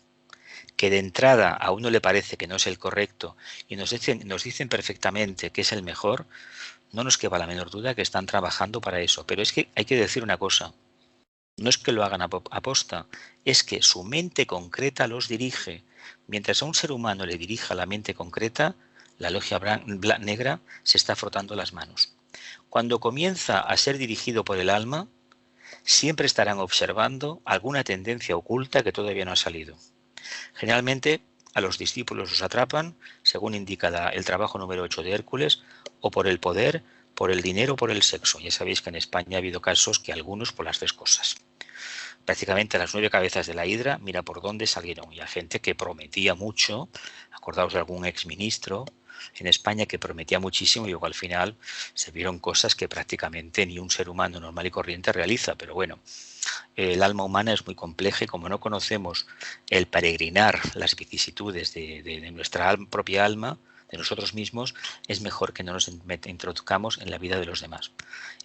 que de entrada a uno le parece que no es el correcto y nos dicen perfectamente que es el mejor, no nos queda la menor duda que están trabajando para eso. Pero es que hay que decir una cosa, no es que lo hagan aposta, es que su mente concreta los dirige. Mientras a un ser humano le dirija la mente concreta, la logia negra se está frotando las manos. Cuando comienza a ser dirigido por el alma, siempre estarán observando alguna tendencia oculta que todavía no ha salido. Generalmente a los discípulos los atrapan, según indica el trabajo número 8 de Hércules, o por el poder, por el dinero o por el sexo. Ya sabéis que en España ha habido casos que algunos por las tres cosas. Prácticamente las 9 cabezas de la hidra, mira por dónde salieron. Y hay gente que prometía mucho, acordaos de algún exministro en España que prometía muchísimo y luego al final se vieron cosas que prácticamente ni un ser humano normal y corriente realiza. Pero bueno, el alma humana es muy compleja y como no conocemos el peregrinar, las vicisitudes de nuestra propia alma, de nosotros mismos, es mejor que no nos introduzcamos en la vida de los demás.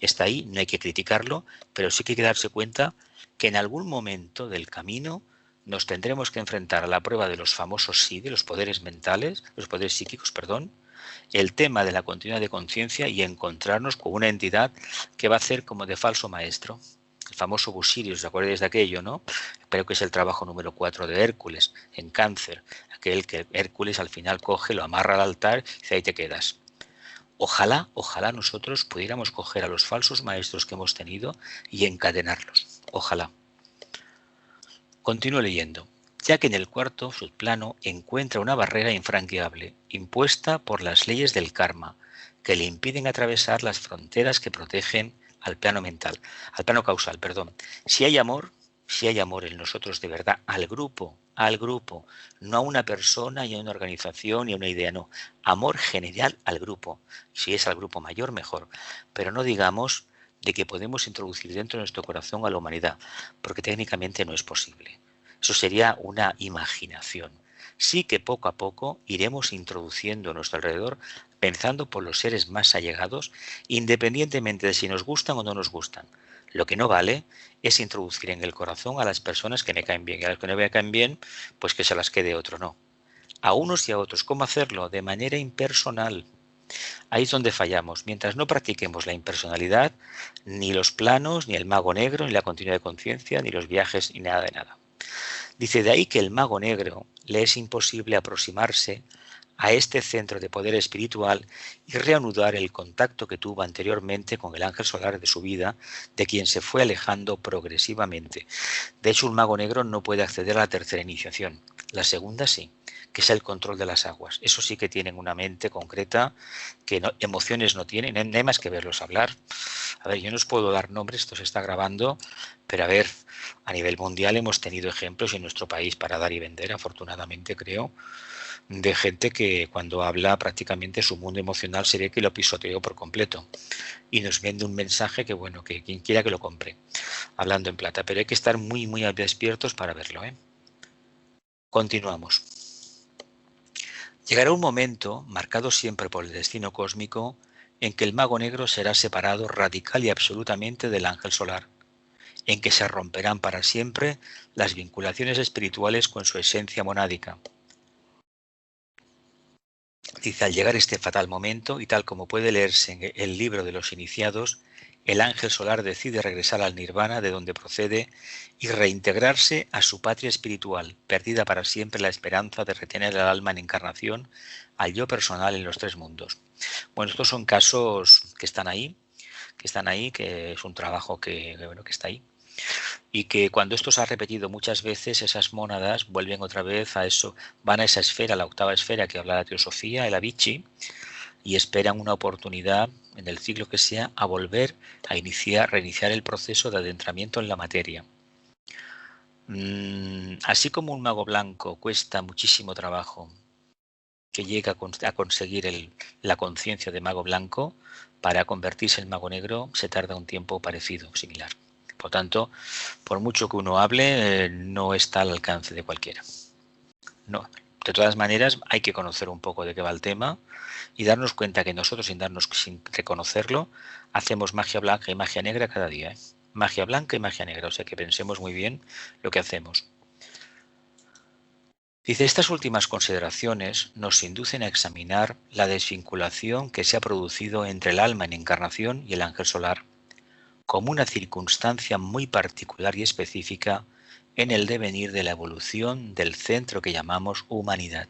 Está ahí, no hay que criticarlo, pero sí que hay que darse cuenta que en algún momento del camino nos tendremos que enfrentar a la prueba de los famosos sí, de los poderes mentales, los poderes psíquicos, perdón, el tema de la continuidad de conciencia y encontrarnos con una entidad que va a hacer como de falso maestro. El famoso Busiris, ¿os acordáis de aquello, no? Creo que es el trabajo número 4 de Hércules, en Cáncer. Aquel que Hércules al final coge, lo amarra al altar y dice, ahí te quedas. Ojalá nosotros pudiéramos coger a los falsos maestros que hemos tenido y encadenarlos. Ojalá. Continúo leyendo. Ya que en el cuarto subplano encuentra una barrera infranqueable, impuesta por las leyes del karma, que le impiden atravesar las fronteras que protegen al plano mental, al plano causal, perdón. Si hay amor en nosotros de verdad, al grupo, no a una persona, ni a una organización, ni a una idea, no. Amor general al grupo. Si es al grupo mayor, mejor. Pero no digamos de que podemos introducir dentro de nuestro corazón a la humanidad, porque técnicamente no es posible. Eso sería una imaginación. Sí que poco a poco iremos introduciendo a nuestro alrededor, pensando por los seres más allegados, independientemente de si nos gustan o no nos gustan. Lo que no vale es introducir en el corazón a las personas que me caen bien, y a las que no me caen bien, pues que se las quede otro, no. A unos y a otros. ¿Cómo hacerlo? De manera impersonal. Ahí es donde fallamos. Mientras no practiquemos la impersonalidad, ni los planos, ni el mago negro, ni la continuidad de conciencia, ni los viajes, ni nada de nada. Dice, de ahí que el mago negro le es imposible aproximarse a este centro de poder espiritual y reanudar el contacto que tuvo anteriormente con el ángel solar de su vida, de quien se fue alejando progresivamente. De hecho, un mago negro no puede acceder a la tercera iniciación. La segunda sí, que es el control de las aguas. Eso sí que tienen una mente concreta, que no, emociones no tienen, no hay más que verlos hablar. A ver, yo no os puedo dar nombres, esto se está grabando, pero a ver, a nivel mundial hemos tenido ejemplos en nuestro país para dar y vender, afortunadamente creo, de gente que cuando habla prácticamente su mundo emocional se ve que lo pisoteó por completo y nos vende un mensaje que bueno, que quien quiera que lo compre, hablando en plata, pero hay que estar muy muy despiertos para verlo, ¿eh? Continuamos. Llegará un momento, marcado siempre por el destino cósmico, en que el mago negro será separado radical y absolutamente del ángel solar, en que se romperán para siempre las vinculaciones espirituales con su esencia monádica. Dice, al llegar este fatal momento, y tal como puede leerse en el libro de los iniciados, el ángel solar decide regresar al nirvana de donde procede y reintegrarse a su patria espiritual, perdida para siempre la esperanza de retener el alma en encarnación al yo personal en los tres mundos. Bueno, estos son casos que están ahí, que es un trabajo que está ahí. Y que cuando esto se ha repetido muchas veces, esas mónadas vuelven otra vez a eso, van a esa esfera, la octava esfera que habla la teosofía, el Avicii, y esperan una oportunidad en el ciclo que sea a volver a reiniciar el proceso de adentramiento en la materia. Así como un mago blanco cuesta muchísimo trabajo que llega a conseguir la conciencia de mago blanco, para convertirse en mago negro se tarda un tiempo parecido, similar. Por tanto, por mucho que uno hable, no está al alcance de cualquiera. No. De todas maneras, hay que conocer un poco de qué va el tema y darnos cuenta que nosotros, sin reconocerlo, hacemos magia blanca y magia negra cada día, ¿eh? Magia blanca y magia negra, o sea que pensemos muy bien lo que hacemos. Dice, estas últimas consideraciones nos inducen a examinar la desvinculación que se ha producido entre el alma en encarnación y el ángel solar, como una circunstancia muy particular y específica en el devenir de la evolución del centro que llamamos humanidad,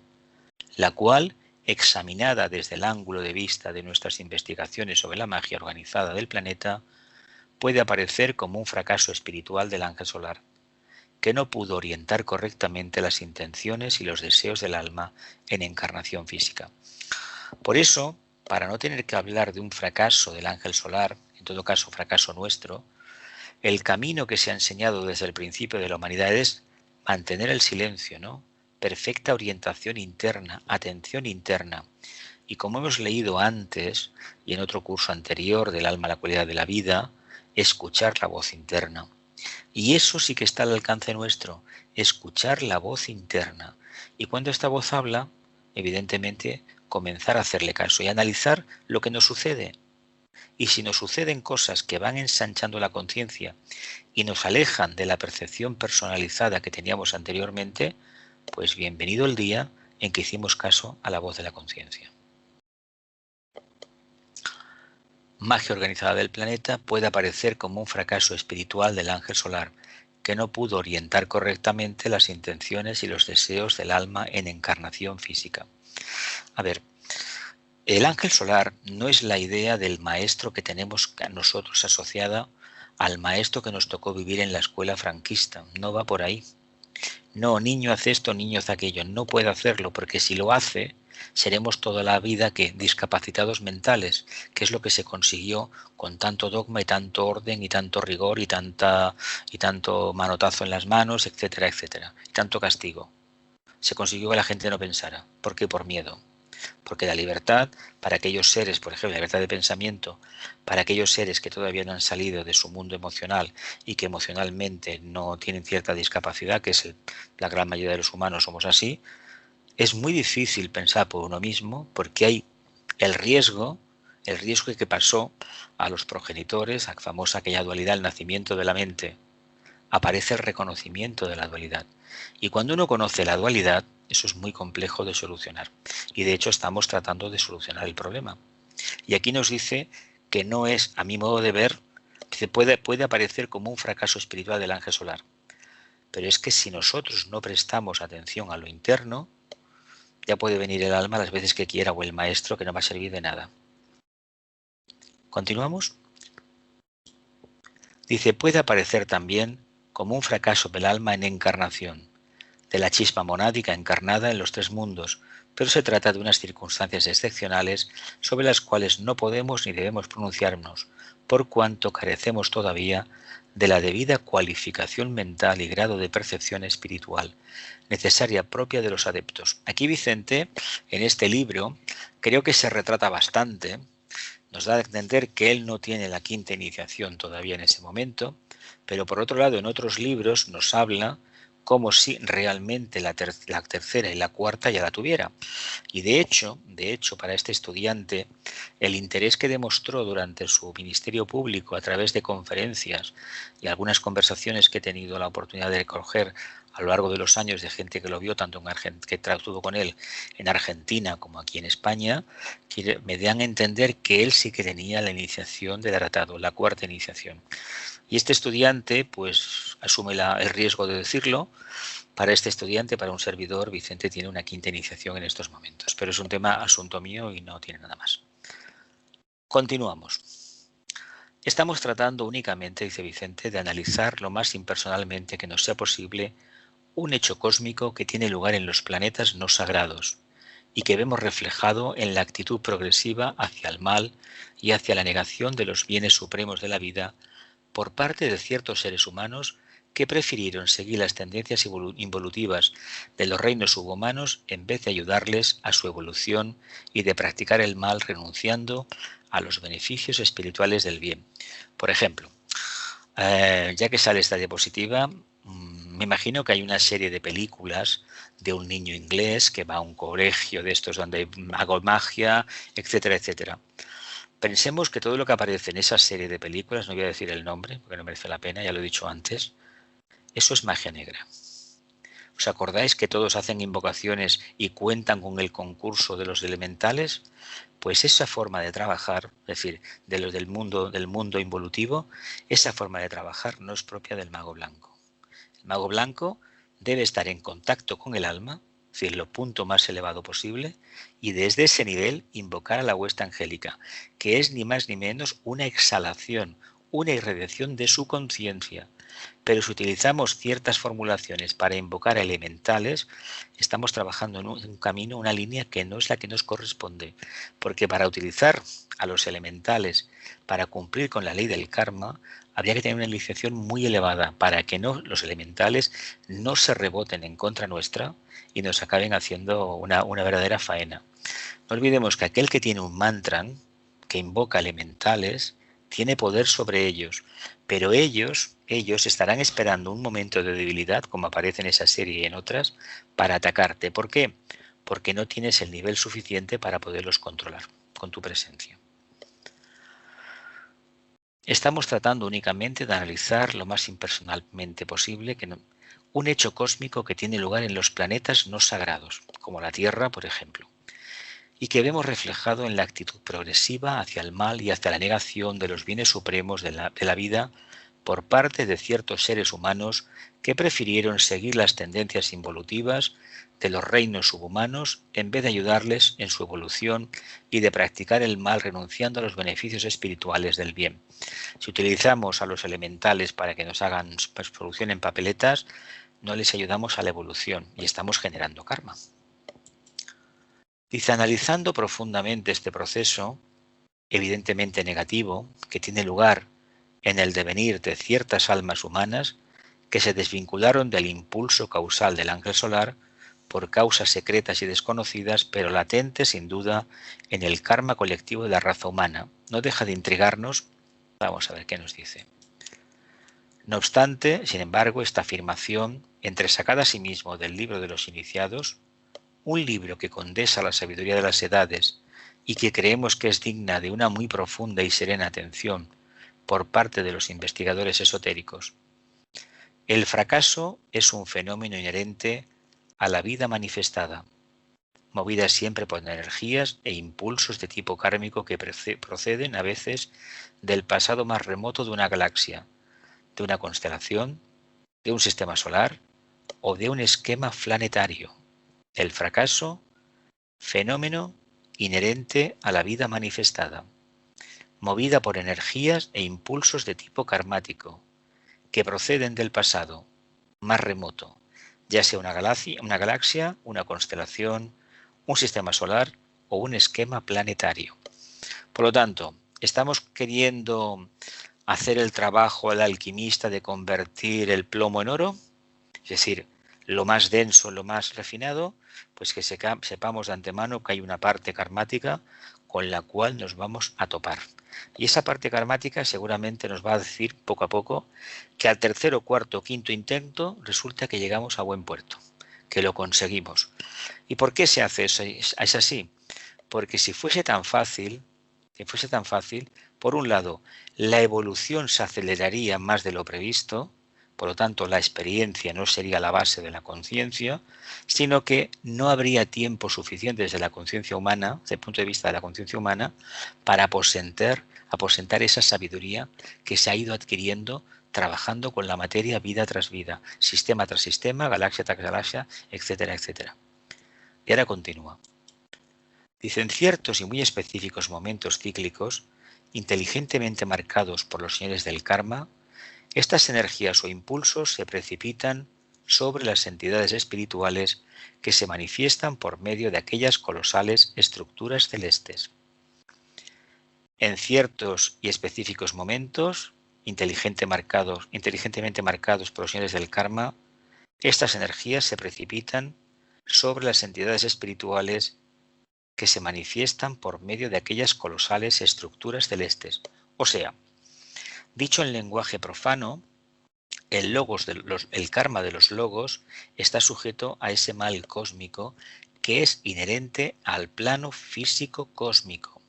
la cual, examinada desde el ángulo de vista de nuestras investigaciones sobre la magia organizada del planeta, puede aparecer como un fracaso espiritual del ángel solar, que no pudo orientar correctamente las intenciones y los deseos del alma en encarnación física. Por eso, para no tener que hablar de un fracaso del ángel solar, en todo caso fracaso nuestro, el camino que se ha enseñado desde el principio de la humanidad es mantener el silencio, ¿no? Perfecta orientación interna, atención interna. Y como hemos leído antes y en otro curso anterior del alma, la cualidad de la vida, escuchar la voz interna. Y eso sí que está al alcance nuestro, escuchar la voz interna. Y cuando esta voz habla, evidentemente, comenzar a hacerle caso y analizar lo que nos sucede. Y si nos suceden cosas que van ensanchando la conciencia y nos alejan de la percepción personalizada que teníamos anteriormente, pues bienvenido el día en que hicimos caso a la voz de la conciencia. Magia organizada del planeta puede aparecer como un fracaso espiritual del ángel solar, que no pudo orientar correctamente las intenciones y los deseos del alma en encarnación física. A ver, el ángel solar no es la idea del maestro que tenemos a nosotros asociada al maestro que nos tocó vivir en la escuela franquista. No va por ahí. No, niño hace esto, niño hace aquello. No puede hacerlo, porque si lo hace, seremos toda la vida que discapacitados mentales, que es lo que se consiguió con tanto dogma y tanto orden y tanto rigor y tanto manotazo en las manos, etcétera, etcétera, y tanto castigo. Se consiguió que la gente no pensara. ¿Por qué? Por miedo. Porque la libertad para aquellos seres, por ejemplo, la libertad de pensamiento, para aquellos seres que todavía no han salido de su mundo emocional y que emocionalmente no tienen cierta discapacidad, que es la gran mayoría de los humanos somos así, es muy difícil pensar por uno mismo porque hay el riesgo el riesgo que pasó a los progenitores, a la famosa aquella dualidad, el nacimiento de la mente, aparece el reconocimiento de la dualidad. Y cuando uno conoce la dualidad, eso es muy complejo de solucionar. Y de hecho estamos tratando de solucionar el problema. Y aquí nos dice que no es, a mi modo de ver, puede aparecer como un fracaso espiritual del ángel solar. Pero es que si nosotros no prestamos atención a lo interno, ya puede venir el alma las veces que quiera o el maestro, que no va a servir de nada. ¿Continuamos? Dice, puede aparecer también como un fracaso del alma en encarnación, de la chispa monádica encarnada en los tres mundos, pero se trata de unas circunstancias excepcionales sobre las cuales no podemos ni debemos pronunciarnos, por cuanto carecemos todavía de la debida cualificación mental y grado de percepción espiritual necesaria propia de los adeptos. Aquí Vicente, en este libro, creo que se retrata bastante, nos da a entender que él no tiene la quinta iniciación todavía en ese momento, pero por otro lado en otros libros nos habla como si realmente la tercera y la cuarta ya la tuviera. Y de hecho, para este estudiante, el interés que demostró durante su ministerio público a través de conferencias y algunas conversaciones que he tenido la oportunidad de recoger a lo largo de los años de gente que lo vio, tanto que estuvo con él en Argentina como aquí en España, que me dan a entender que él sí que tenía la iniciación de tratado, la cuarta iniciación. Y este estudiante, pues, asume el riesgo de decirlo. Para este estudiante, para un servidor, Vicente tiene una quinta iniciación en estos momentos. Pero es un tema asunto mío y no tiene nada más. Continuamos. Estamos tratando únicamente, dice Vicente, de analizar lo más impersonalmente que nos sea posible un hecho cósmico que tiene lugar en los planetas no sagrados y que vemos reflejado en la actitud progresiva hacia el mal y hacia la negación de los bienes supremos de la vida por parte de ciertos seres humanos que prefirieron seguir las tendencias involutivas de los reinos subhumanos en vez de ayudarles a su evolución y de practicar el mal renunciando a los beneficios espirituales del bien. Por ejemplo, ya que sale esta diapositiva, me imagino que hay una serie de películas de un niño inglés que va a un colegio de estos donde hago magia, etcétera, etcétera. Pensemos que todo lo que aparece en esa serie de películas, no voy a decir el nombre porque no merece la pena, ya lo he dicho antes, eso es magia negra. ¿Os acordáis que todos hacen invocaciones y cuentan con el concurso de los elementales? Pues esa forma de trabajar, es decir, de los del mundo involutivo, esa forma de trabajar no es propia del mago blanco. El mago blanco debe estar en contacto con el alma, es decir, lo punto más elevado posible, y desde ese nivel invocar a la huesta angélica, que es ni más ni menos una exhalación, una irradiación de su conciencia. Pero si utilizamos ciertas formulaciones para invocar a elementales, estamos trabajando en un camino, una línea que no es la que nos corresponde, porque para utilizar a los elementales para cumplir con la ley del karma, habría que tener una iniciación muy elevada para que los elementales no se reboten en contra nuestra y nos acaben haciendo una verdadera faena. No olvidemos que aquel que tiene un mantra que invoca elementales tiene poder sobre ellos, pero ellos estarán esperando un momento de debilidad, como aparece en esa serie y en otras, para atacarte. ¿Por qué? Porque no tienes el nivel suficiente para poderlos controlar con tu presencia. Estamos tratando únicamente de analizar lo más impersonalmente posible un hecho cósmico que tiene lugar en los planetas no sagrados, como la Tierra, por ejemplo, y que vemos reflejado en la actitud progresiva hacia el mal y hacia la negación de los bienes supremos de la vida por parte de ciertos seres humanos que prefirieron seguir las tendencias involutivas de los reinos subhumanos en vez de ayudarles en su evolución y de practicar el mal renunciando a los beneficios espirituales del bien. Si utilizamos a los elementales para que nos hagan solución en papeletas, no les ayudamos a la evolución y estamos generando karma. Dice, analizando profundamente este proceso, evidentemente negativo, que tiene lugar en el devenir de ciertas almas humanas que se desvincularon del impulso causal del ángel solar por causas secretas y desconocidas, pero latentes sin duda en el karma colectivo de la raza humana, no deja de intrigarnos. Vamos a ver qué nos dice. No obstante, sin embargo, esta afirmación, entresacada asimismo del libro de los iniciados, un libro que condensa la sabiduría de las edades y que creemos que es digna de una muy profunda y serena atención por parte de los investigadores esotéricos. El fracaso es un fenómeno inherente a la vida manifestada, movida siempre por energías e impulsos de tipo kármico que proceden a veces del pasado más remoto de una galaxia, de una constelación, de un sistema solar o de un esquema planetario. El fracaso, fenómeno inherente a la vida manifestada, movida por energías e impulsos de tipo karmático, que proceden del pasado más remoto, ya sea una galaxia, una constelación, un sistema solar o un esquema planetario. Por lo tanto, estamos queriendo hacer el trabajo del alquimista de convertir el plomo en oro, es decir, lo más denso, lo más refinado, pues que sepamos de antemano que hay una parte karmática con la cual nos vamos a topar. Y esa parte karmática seguramente nos va a decir poco a poco que al tercero, cuarto, quinto intento resulta que llegamos a buen puerto, que lo conseguimos. ¿Y por qué se hace eso? Es así. Porque si fuese tan fácil, por un lado, la evolución se aceleraría más de lo previsto, por lo tanto la experiencia no sería la base de la conciencia, sino que no habría tiempo suficiente desde la conciencia humana, desde el punto de vista de la conciencia humana, para aposentar esa sabiduría que se ha ido adquiriendo trabajando con la materia vida tras vida, sistema tras sistema, galaxia tras galaxia, etcétera, etcétera. Y ahora continúa. Dice, en ciertos y muy específicos momentos cíclicos, inteligentemente marcados por los señores del karma, estas energías o impulsos se precipitan sobre las entidades espirituales que se manifiestan por medio de aquellas colosales estructuras celestes. En ciertos y específicos momentos, inteligentemente marcados por los señores del karma, estas energías se precipitan sobre las entidades espirituales que se manifiestan por medio de aquellas colosales estructuras celestes. O sea, dicho en lenguaje profano, el karma de los logos está sujeto a ese mal cósmico que es inherente al plano físico cósmico,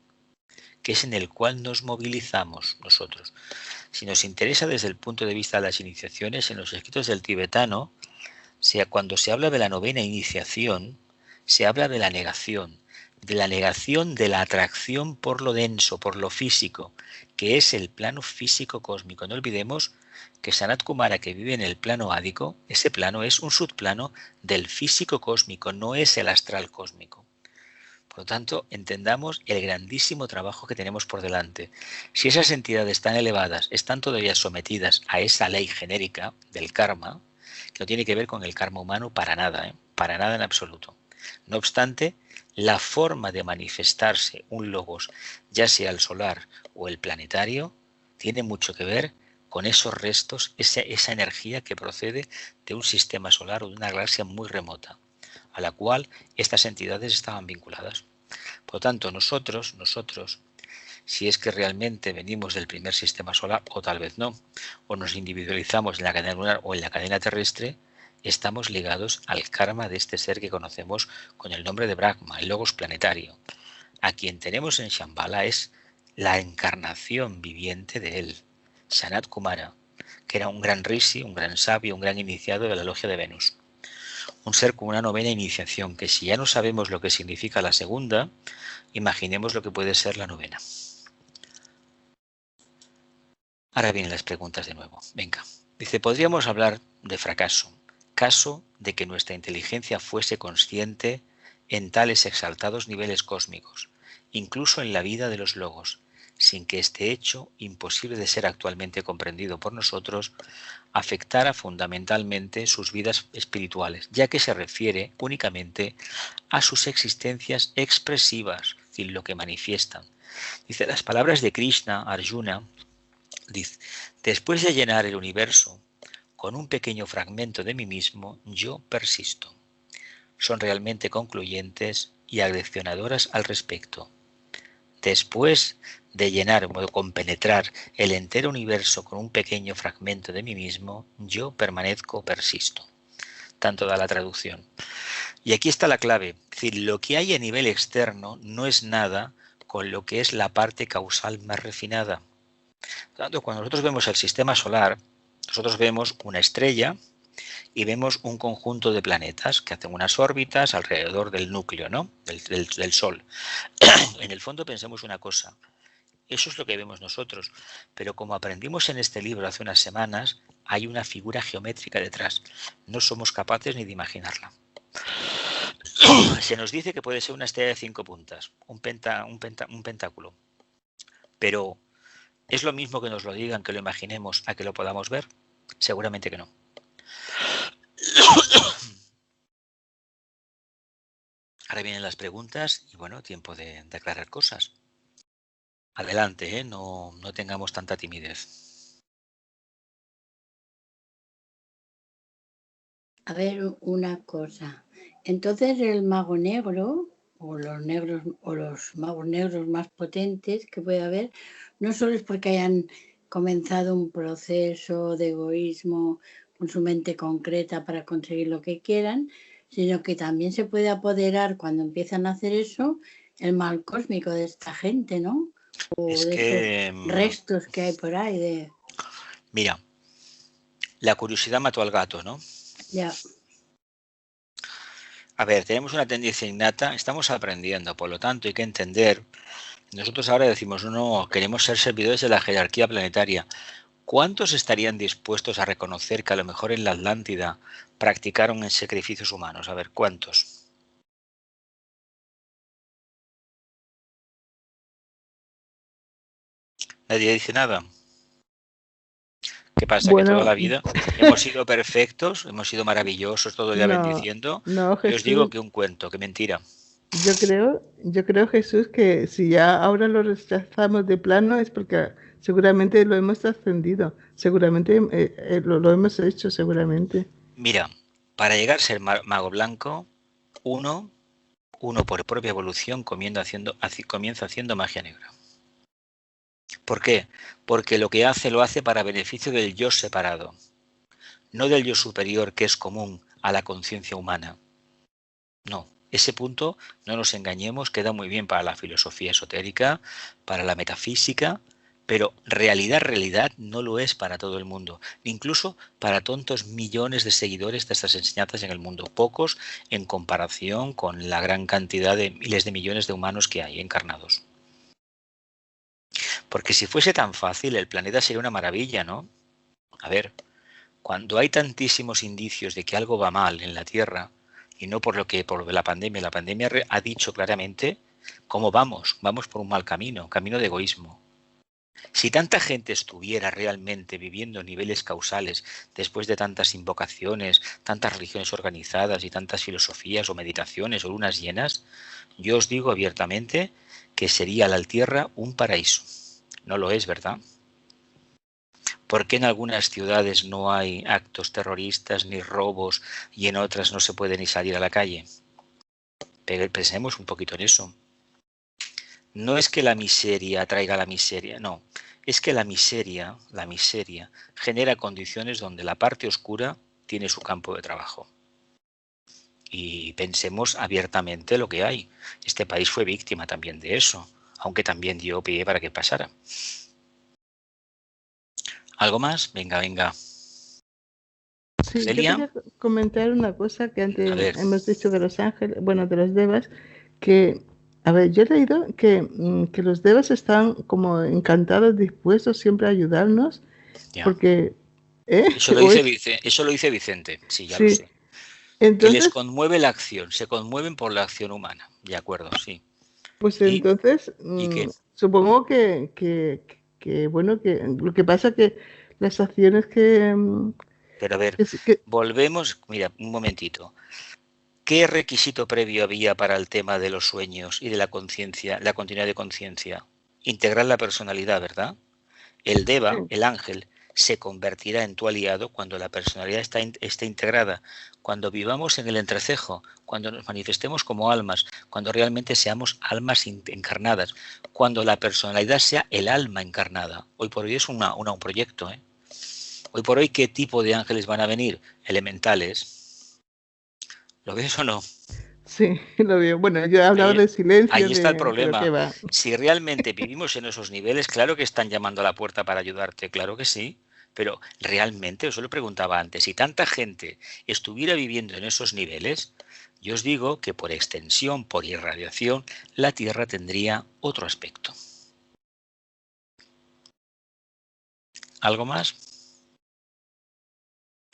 que es en el cual nos movilizamos nosotros. Si nos interesa desde el punto de vista de las iniciaciones, en los escritos del tibetano, cuando se habla de la novena iniciación, se habla de la negación de la atracción por lo denso, por lo físico, que es el plano físico cósmico. No olvidemos que Sanat Kumara, que vive en el plano ádico, ese plano es un subplano del físico cósmico, no es el astral cósmico. Por lo tanto, entendamos el grandísimo trabajo que tenemos por delante. Si esas entidades tan elevadas están todavía sometidas a esa ley genérica del karma, que no tiene que ver con el karma humano para nada, para nada en absoluto. No obstante, la forma de manifestarse un logos, ya sea el solar o el planetario, tiene mucho que ver con esos restos, esa energía que procede de un sistema solar o de una galaxia muy remota, a la cual estas entidades estaban vinculadas. Por lo tanto, nosotros, si es que realmente venimos del primer sistema solar, o tal vez no, o nos individualizamos en la cadena lunar o en la cadena terrestre, estamos ligados al karma de este ser que conocemos con el nombre de Brahma, el logos planetario. A quien tenemos en Shambhala es la encarnación viviente de él, Sanat Kumara, que era un gran rishi, un gran sabio, un gran iniciado de la logia de Venus. Un ser con una novena iniciación, que si ya no sabemos lo que significa la segunda, imaginemos lo que puede ser la novena. Ahora vienen las preguntas de nuevo. Venga. Dice, podríamos hablar de fracaso, caso de que nuestra inteligencia fuese consciente en tales exaltados niveles cósmicos, incluso en la vida de los logos, sin que este hecho, imposible de ser actualmente comprendido por nosotros, afectara fundamentalmente sus vidas espirituales, ya que se refiere únicamente a sus existencias expresivas, es decir, lo que manifiestan. Dice, las palabras de Krishna a Arjuna, dice, después de llenar el universo con un pequeño fragmento de mí mismo, yo persisto. Son realmente concluyentes y aleccionadoras al respecto. Después de llenar o compenetrar el entero universo con un pequeño fragmento de mí mismo, yo persisto. Tanto da la traducción. Y aquí está la clave. Es decir, lo que hay a nivel externo no es nada con lo que es la parte causal más refinada. Por tanto, cuando nosotros vemos el sistema solar, nosotros vemos una estrella y vemos un conjunto de planetas que hacen unas órbitas alrededor del núcleo, ¿no? del Sol. En el fondo pensemos una cosa, eso es lo que vemos nosotros, pero como aprendimos en este libro hace unas semanas, hay una figura geométrica detrás. No somos capaces ni de imaginarla. Se nos dice que puede ser una estrella de 5 puntas, un pentáculo, pero ¿es lo mismo que nos lo digan, que lo imaginemos, a que lo podamos ver? Seguramente que no. Ahora vienen las preguntas y bueno, tiempo de aclarar cosas. Adelante, no tengamos tanta timidez. A ver, una cosa. Entonces el mago negro, o los negros, o los magos negros más potentes que puede haber, no solo es porque hayan comenzado un proceso de egoísmo con su mente concreta para conseguir lo que quieran, sino que también se puede apoderar cuando empiezan a hacer eso el mal cósmico de esta gente, ¿no? O es de que, esos restos que hay por ahí de... Mira, la curiosidad mató al gato, ¿no? Ya. A ver, tenemos una tendencia innata, estamos aprendiendo, por lo tanto hay que entender. Nosotros ahora decimos, no, queremos ser servidores de la jerarquía planetaria. ¿Cuántos estarían dispuestos a reconocer que a lo mejor en la Atlántida practicaron en sacrificios humanos? A ver, ¿cuántos? Nadie dice nada. ¿Qué pasa? Bueno, que toda la vida hemos sido perfectos, hemos sido maravillosos, todo el día no, bendiciendo. no, Yo os digo Jesús, que un cuento, que mentira. yo creo, Jesús, que si ya ahora lo rechazamos de plano es porque seguramente lo hemos trascendido, seguramente lo hemos hecho, seguramente. Mira, para llegar a ser mago blanco, uno por propia evolución comienza haciendo magia negra. ¿Por qué? Porque lo que hace lo hace para beneficio del yo separado, no del yo superior que es común a la conciencia humana. No, ese punto, no nos engañemos, queda muy bien para la filosofía esotérica, para la metafísica, pero realidad no lo es para todo el mundo, incluso para tontos millones de seguidores de estas enseñanzas en el mundo, pocos en comparación con la gran cantidad de miles de millones de humanos que hay encarnados. Porque si fuese tan fácil, el planeta sería una maravilla, ¿no? A ver, cuando hay tantísimos indicios de que algo va mal en la Tierra, y no por la pandemia ha dicho claramente cómo vamos por un mal camino, camino de egoísmo. Si tanta gente estuviera realmente viviendo niveles causales después de tantas invocaciones, tantas religiones organizadas y tantas filosofías o meditaciones o lunas llenas, yo os digo abiertamente que sería la Tierra un paraíso. No lo es, ¿verdad? ¿Por qué en algunas ciudades no hay actos terroristas ni robos y en otras no se puede ni salir a la calle? Pensemos un poquito en eso. No es que la miseria traiga la miseria, no. Es que la miseria genera condiciones donde la parte oscura tiene su campo de trabajo. Y pensemos abiertamente lo que hay. Este país fue víctima también de eso, aunque también dio pie para que pasara. ¿Algo más? Venga. Sí, Celia. yo quería comentar una cosa que A antes ver. hemos dicho de los ángeles, bueno, de los devas, que, a ver, yo he leído que los devas están como encantados, dispuestos siempre a ayudarnos, Ya. porque... Eso lo dice Vicente, sí, ya Sí. lo sé. Entonces, Que les conmueve la acción, se conmueven por la acción humana, de acuerdo, sí. pues ¿Y? entonces, ¿Y qué? supongo que bueno, que lo que pasa que las acciones que... Pero a ver, que volvemos, mira, un momentito. ¿Qué requisito previo había para el tema de los sueños y de la conciencia, la continuidad de conciencia? Integrar la personalidad, ¿verdad? El deva, sí. el ángel, se convertirá en tu aliado cuando la personalidad esté integrada, cuando vivamos en el entrecejo, cuando nos manifestemos como almas, cuando realmente seamos almas encarnadas, cuando la personalidad sea el alma encarnada. Hoy por hoy es un proyecto, ¿eh? Hoy por hoy, ¿qué tipo de ángeles van a venir? Elementales. ¿Lo ves o no? Sí, lo veo. Bueno, yo he hablado Ahí, de silencio, ahí está el pero qué problema. va. Si realmente vivimos en esos niveles, claro que están llamando a la puerta para ayudarte, claro que sí. Pero realmente, os lo preguntaba antes, si tanta gente estuviera viviendo en esos niveles, yo os digo que por extensión, por irradiación, la Tierra tendría otro aspecto. ¿Algo más?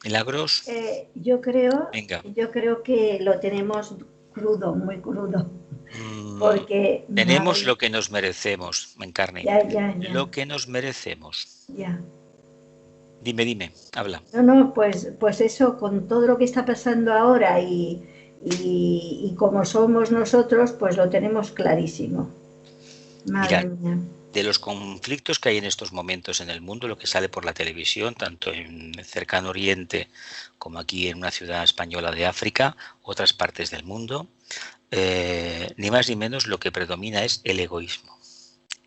¿Milagros? Yo Venga. creo que lo tenemos crudo, muy crudo, porque Tenemos madre, lo que nos merecemos, Encarni. ya, Lo que nos merecemos. ya. Dime, habla. No, pues eso, con todo lo que está pasando ahora y como somos nosotros, pues lo tenemos clarísimo. Madre Mirad, mía. de los conflictos que hay en estos momentos en el mundo, lo que sale por la televisión, tanto en el cercano oriente como aquí en una ciudad española de África, otras partes del mundo, ni más ni menos lo que predomina es el egoísmo.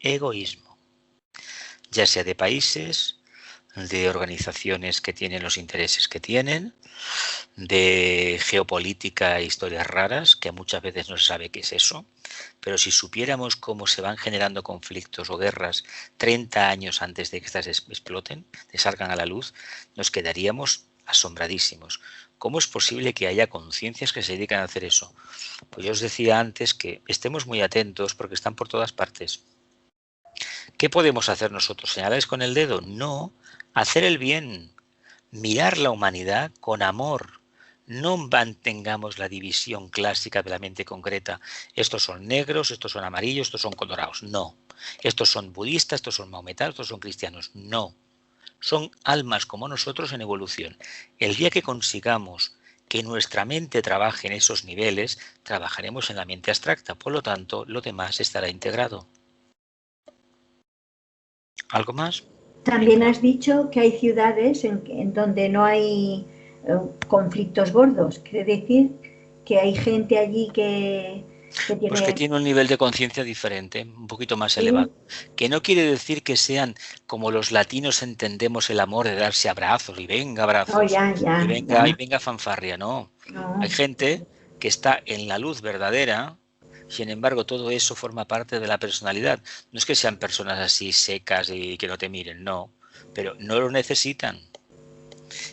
Egoísmo. Ya sea de países, de organizaciones que tienen los intereses que tienen, de geopolítica e historias raras, que muchas veces no se sabe qué es eso, pero si supiéramos cómo se van generando conflictos o guerras 30 años antes de que estas exploten, que salgan a la luz, nos quedaríamos asombradísimos. ¿Cómo es posible que haya conciencias que se dedican a hacer eso? Pues yo os decía antes que estemos muy atentos porque están por todas partes. ¿Qué podemos hacer nosotros? ¿Señalarles con el dedo? No, hacer el bien, mirar la humanidad con amor. No mantengamos la división clásica de la mente concreta. Estos son negros, estos son amarillos, estos son colorados. No. Estos son budistas, estos son maometanos, estos son cristianos. No. Son almas como nosotros en evolución. El día que consigamos que nuestra mente trabaje en esos niveles, trabajaremos en la mente abstracta. Por lo tanto, lo demás estará integrado. ¿Algo más? También has dicho que hay ciudades en donde no hay conflictos gordos. Quiere decir que hay gente allí que Pues que tiene... tiene un nivel de conciencia diferente, un poquito más Sí, elevado. Que no quiere decir que sean como los latinos entendemos el amor de darse abrazos y venga no, abrazos y ya. venga fanfarria, no. No, Hay gente que está en la luz verdadera, sin embargo todo eso forma parte de la personalidad. No es que sean personas así secas y que no te miren, no, pero no lo necesitan.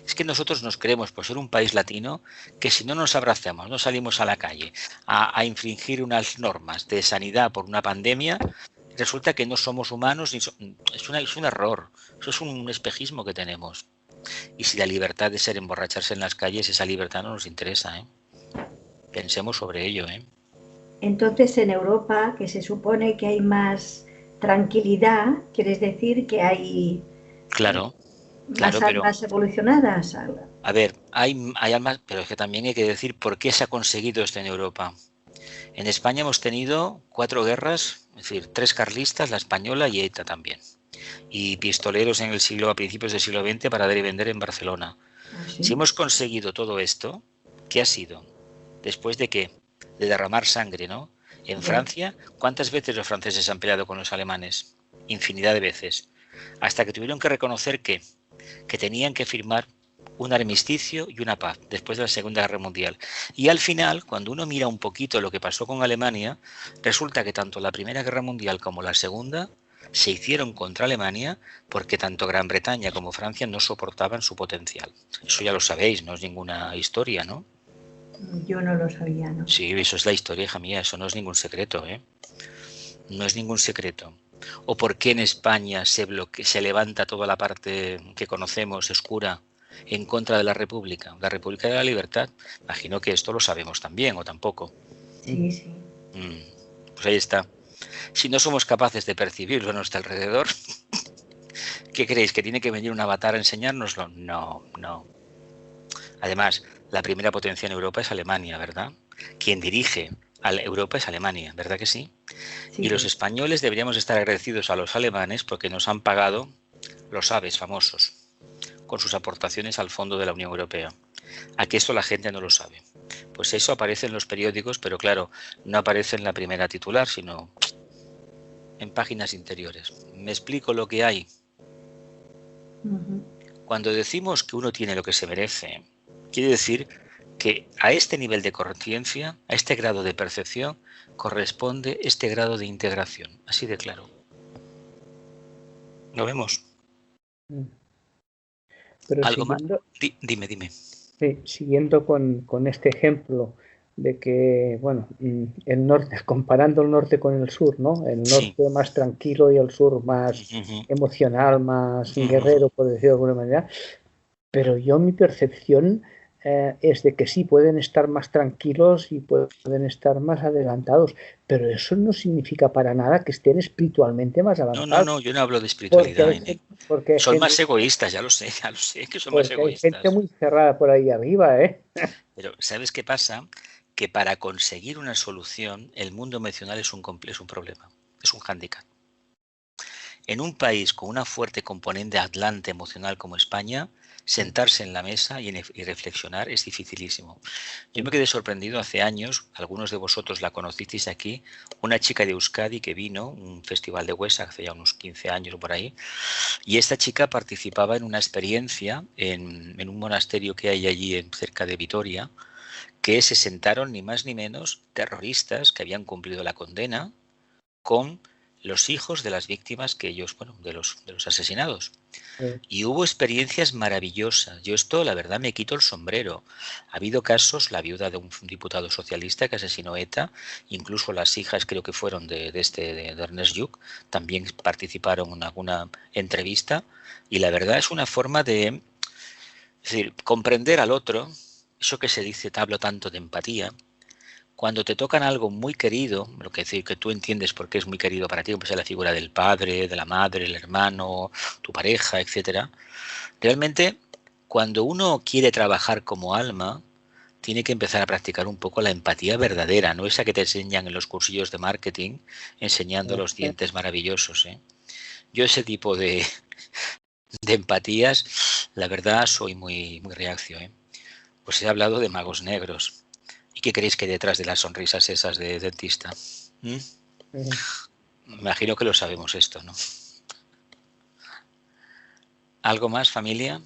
Es que nosotros nos creemos, por ser un país latino, que si no nos abrazamos, no salimos a la calle a infringir unas normas de sanidad por una pandemia, resulta que no somos humanos. Es un error, eso es un espejismo que tenemos. Y si la libertad de ser emborracharse en las calles, esa libertad no nos interesa. Pensemos sobre ello. Entonces en Europa, que se supone que hay más tranquilidad, quieres decir que hay Claro, más pero almas evolucionadas. a ver, hay almas, pero es que también hay que decir por qué se ha conseguido esto en Europa. En España hemos tenido 4 guerras, es decir, 3 carlistas, la española y ETA también. Y pistoleros a principios del siglo XX para dar y vender en Barcelona. ¿Sí? Si hemos conseguido todo esto, ¿qué ha sido? ¿Después de qué? De derramar sangre, ¿no? En Francia, ¿cuántas veces los franceses se han peleado con los alemanes? Infinidad de veces. Hasta que tuvieron que reconocer que tenían que firmar un armisticio y una paz después de la Segunda Guerra Mundial. Y al final, cuando uno mira un poquito lo que pasó con Alemania, resulta que tanto la Primera Guerra Mundial como la Segunda se hicieron contra Alemania porque tanto Gran Bretaña como Francia no soportaban su potencial. Eso ya lo sabéis, no es ninguna historia, ¿no? Yo no lo sabía, ¿no? Sí, eso es la historia, hija mía, eso no es ningún secreto, No es ningún secreto. ¿O por qué en España se levanta toda la parte que conocemos, oscura, en contra de la República de la Libertad? Imagino que esto lo sabemos también, o tampoco. Sí. Pues ahí está. Si no somos capaces de percibirlo a nuestro alrededor, ¿qué creéis? ¿Que tiene que venir un avatar a enseñárnoslo? No. Además, la primera potencia en Europa es Alemania, ¿verdad? Quien dirige a Europa es Alemania, ¿verdad que sí? Y los españoles deberíamos estar agradecidos a los alemanes porque nos han pagado los aves famosos con sus aportaciones al fondo de la Unión Europea. Aquí esto la gente no lo sabe. Pues eso aparece en los periódicos, pero claro, no aparece en la primera titular, sino en páginas interiores. ¿Me explico lo que hay? Cuando decimos que uno tiene lo que se merece, quiere decir que a este nivel de conciencia, a este grado de percepción, corresponde este grado de integración. Así de claro. ¿Lo vemos? Pero ¿Algo siguiendo, más? Dime. sí, siguiendo con este ejemplo de que, bueno, el norte, comparando el norte con el sur, ¿no? El norte más tranquilo y el sur más emocional, más guerrero, por decirlo de alguna manera. Pero yo mi percepción es de que sí, pueden estar más tranquilos y pueden estar más adelantados, pero eso no significa para nada que estén espiritualmente más avanzados. No, yo no hablo de espiritualidad. Porque son más egoístas, ya lo sé, que son más egoístas. Hay gente muy cerrada por ahí arriba, ¿eh? Pero ¿sabes qué pasa? Que para conseguir una solución, el mundo emocional es un problema, es un hándicap. En un país con una fuerte componente atlante emocional como España, sentarse en la mesa y reflexionar es dificilísimo. Yo me quedé sorprendido hace años, algunos de vosotros la conocisteis aquí, una chica de Euskadi que vino, un festival de Huesa hace ya unos 15 años o por ahí, y esta chica participaba en una experiencia en un monasterio que hay allí cerca de Vitoria, que se sentaron ni más ni menos terroristas que habían cumplido la condena con los hijos de las víctimas que ellos, bueno, de los asesinados. Y hubo experiencias maravillosas. Yo esto, la verdad, me quito el sombrero. Ha habido casos, la viuda de un diputado socialista que asesinó ETA, incluso las hijas, creo que fueron de Ernest Lluch, también participaron en alguna entrevista. Y la verdad es una forma de, es decir, comprender al otro, eso que se dice, hablo tanto de empatía. Cuando te tocan algo muy querido, lo que decir que tú entiendes por qué es muy querido para ti, como sea la figura del padre, de la madre, el hermano, tu pareja, etcétera. Realmente, cuando uno quiere trabajar como alma, tiene que empezar a practicar un poco la empatía verdadera, no esa que te enseñan en los cursillos de marketing, enseñando los dientes maravillosos, ¿eh? Yo ese tipo de empatías, la verdad, soy muy reacio, ¿eh? Pues he hablado de magos negros. ¿Y qué creéis que hay detrás de las sonrisas esas de dentista? Me imagino que lo sabemos esto, ¿no? ¿Algo más, familia?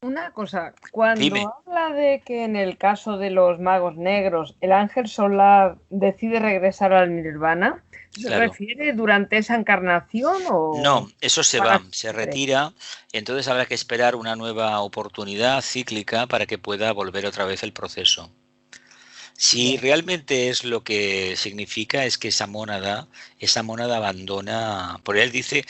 Una cosa, cuando Dime. habla de que en el caso de los magos negros el ángel solar decide regresar al nirvana, ¿se refiere durante esa encarnación o...? No, eso se va, se retira, entonces habrá que esperar una nueva oportunidad cíclica para que pueda volver otra vez el proceso. Si realmente es lo que significa es que esa mónada abandona, por él dice,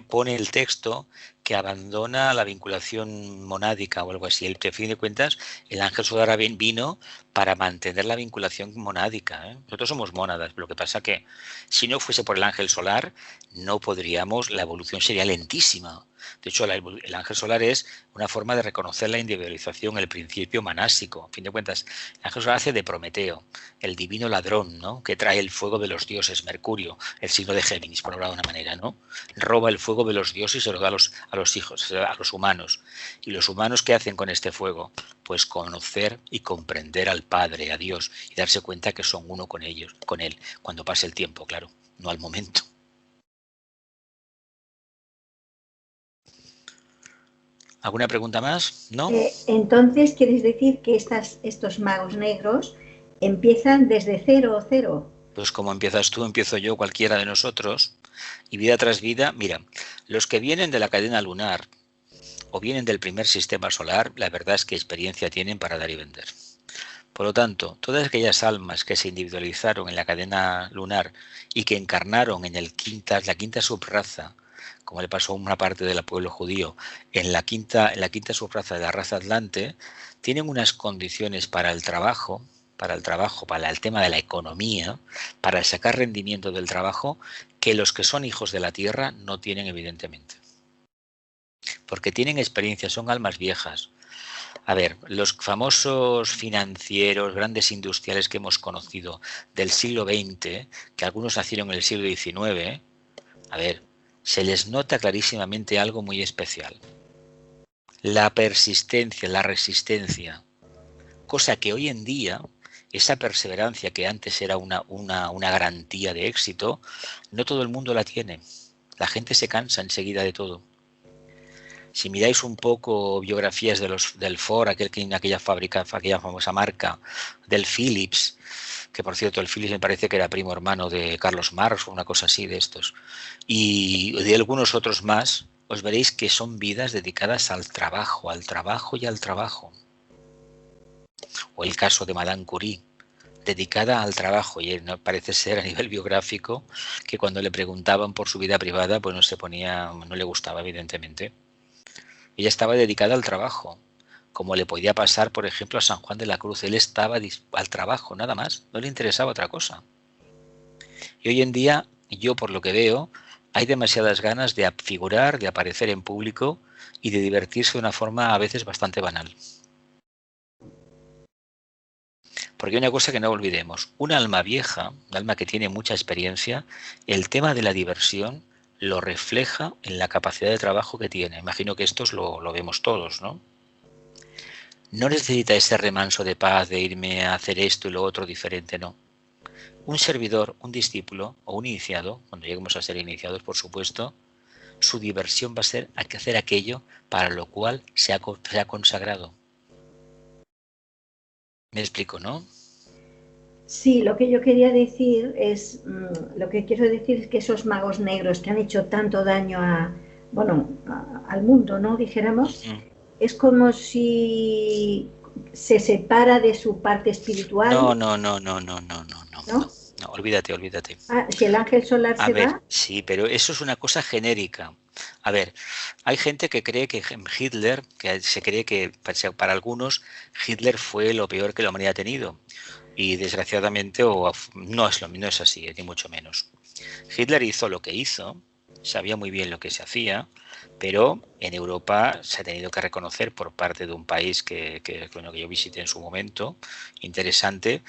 pone el texto que abandona la vinculación monádica o algo así. A fin de cuentas, el ángel solar vino para mantener la vinculación monádica, ¿eh? Nosotros somos mónadas, lo que pasa que si no fuese por el ángel solar, no podríamos, la evolución sería lentísima. De hecho, el ángel solar es una forma de reconocer la individualización, el principio manásico. A fin de cuentas, el ángel solar hace de Prometeo, el divino ladrón, ¿no? Que trae el fuego de los dioses, Mercurio, el signo de Géminis, por hablar de una manera, ¿no? Roba el fuego de los dioses y se lo da a los hijos, a los humanos. ¿Y los humanos qué hacen con este fuego? Pues conocer y comprender al Padre, a Dios, y darse cuenta que son uno con ellos, con Él, cuando pase el tiempo, claro, no al momento. ¿Alguna pregunta más? ¿No? Entonces, ¿quieres decir que estos magos negros empiezan desde cero? Pues como empiezas tú, empiezo yo, cualquiera de nosotros, y vida tras vida. Mira, los que vienen de la cadena lunar o vienen del primer sistema solar, la verdad es que experiencia tienen para dar y vender. Por lo tanto, todas aquellas almas que se individualizaron en la cadena lunar y que encarnaron en la quinta subraza, como le pasó a una parte del pueblo judío, en la quinta subraza de la raza atlante, tienen unas condiciones para el trabajo, para el tema de la economía, para sacar rendimiento del trabajo, que los que son hijos de la tierra no tienen, evidentemente. Porque tienen experiencia, son almas viejas. A ver, los famosos financieros, grandes industriales que hemos conocido del siglo XX, que algunos nacieron en el siglo XIX, a ver, se les nota clarísimamente algo muy especial. La persistencia, la resistencia. Cosa que hoy en día, esa perseverancia que antes era una garantía de éxito, no todo el mundo la tiene. La gente se cansa enseguida de todo. Si miráis un poco biografías del Ford, aquella fábrica, aquella famosa marca, del Philips, que por cierto el Philips me parece que era primo hermano de Carlos Marx o una cosa así de estos, y de algunos otros más, os veréis que son vidas dedicadas al trabajo y al trabajo. O el caso de Madame Curie, dedicada al trabajo, y no parece ser a nivel biográfico que cuando le preguntaban por su vida privada, pues no le gustaba evidentemente. Ella estaba dedicada al trabajo, como le podía pasar, por ejemplo, a San Juan de la Cruz. Él estaba al trabajo, nada más, no le interesaba otra cosa. Y hoy en día, yo por lo que veo, hay demasiadas ganas de figurar, de aparecer en público y de divertirse de una forma a veces bastante banal. Porque hay una cosa que no olvidemos, un alma vieja, un alma que tiene mucha experiencia, el tema de la diversión lo refleja en la capacidad de trabajo que tiene. Imagino que esto lo vemos todos, ¿no? No necesita ese remanso de paz de irme a hacer esto y lo otro diferente, no. Un servidor, un discípulo o un iniciado, cuando lleguemos a ser iniciados, por supuesto, su diversión va a ser hacer aquello para lo cual se ha consagrado. ¿Me explico, no? Sí, lo que yo quería decir es, lo que quiero decir es que esos magos negros que han hecho tanto daño al mundo, ¿no? Dijéramos, es como si se separa de su parte espiritual. No, olvídate. Ah, si el ángel solar se va. Sí, pero eso es una cosa genérica. A ver, hay gente que cree que Hitler, que se cree que para algunos Hitler fue lo peor que la humanidad ha tenido. Y desgraciadamente no es así, ni mucho menos. Hitler hizo lo que hizo, sabía muy bien lo que se hacía, pero en Europa se ha tenido que reconocer por parte de un país que yo visité en su momento, interesante,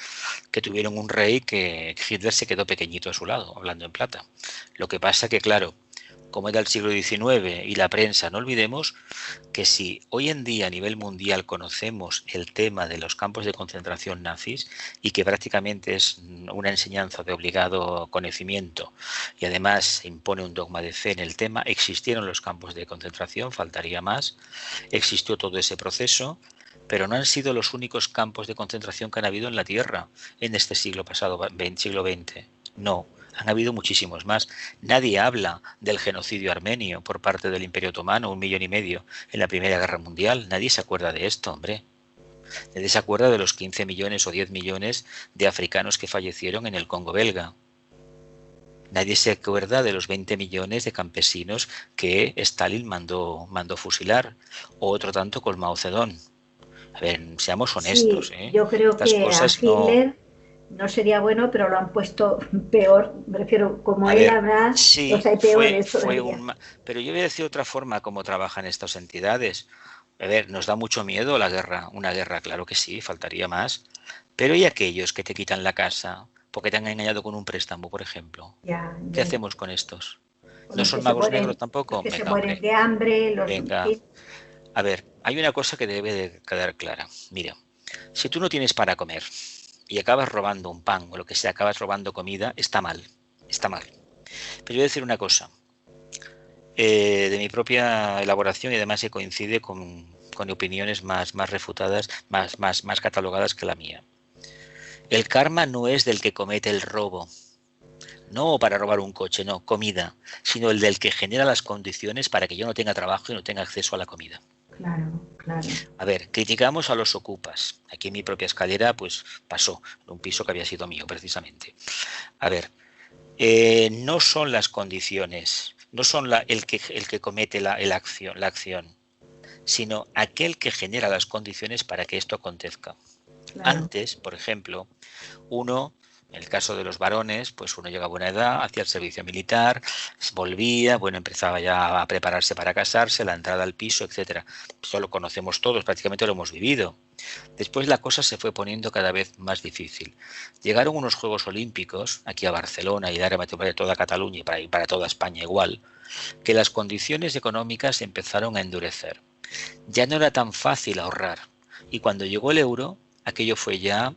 que tuvieron un rey que Hitler se quedó pequeñito a su lado, hablando en plata. Lo que pasa que, claro, como era el siglo XIX y la prensa, no olvidemos que si hoy en día a nivel mundial conocemos el tema de los campos de concentración nazis y que prácticamente es una enseñanza de obligado conocimiento y además se impone un dogma de fe en el tema, existieron los campos de concentración, faltaría más, existió todo ese proceso, pero no han sido los únicos campos de concentración que han habido en la Tierra en este siglo pasado, siglo XX. No. Han habido muchísimos más. Nadie habla del genocidio armenio por parte del Imperio Otomano, 1,5 millones en la Primera Guerra Mundial. Nadie se acuerda de esto, hombre. Nadie se acuerda de los 15 millones o 10 millones de africanos que fallecieron en el Congo belga. Nadie se acuerda de los 20 millones de campesinos que Stalin mandó fusilar, o otro tanto con Mao Zedong. A ver, seamos honestos. Sí, yo creo que a Hitler no sería bueno, pero lo han puesto peor. Me refiero, como él habrá, sí, pues hay peores pero yo voy a decir otra forma cómo trabajan estas entidades. A ver, nos da mucho miedo la guerra, una guerra, claro que sí, faltaría más. Pero ¿y aquellos que te quitan la casa porque te han engañado con un préstamo, por ejemplo? ¿Qué hacemos con estos? ¿No son magos negros tampoco? Los que se mueren de hambre. Venga. A ver, hay una cosa que debe de quedar clara. Mira, si tú no tienes para comer y acabas robando un pan o lo que sea, acabas robando comida, está mal. Pero yo voy a decir una cosa, de mi propia elaboración, y además se coincide con opiniones más refutadas, más catalogadas que la mía. El karma no es del que comete el robo, no para robar un coche, no, comida, sino el del que genera las condiciones para que yo no tenga trabajo y no tenga acceso a la comida. Claro. A ver, criticamos a los ocupas. Aquí en mi propia escalera pues pasó, en un piso que había sido mío precisamente. A ver, no son las condiciones, no son el que comete la acción, sino aquel que genera las condiciones para que esto acontezca. Claro. Antes, por ejemplo, en el caso de los varones, pues uno llega a buena edad, hacía el servicio militar, volvía, empezaba ya a prepararse para casarse, la entrada al piso, etcétera. Eso lo conocemos todos, prácticamente lo hemos vivido. Después la cosa se fue poniendo cada vez más difícil. Llegaron unos Juegos Olímpicos, aquí a Barcelona y para toda Cataluña y para toda España igual, que las condiciones económicas empezaron a endurecer. Ya no era tan fácil ahorrar. Y cuando llegó el euro, aquello fue ya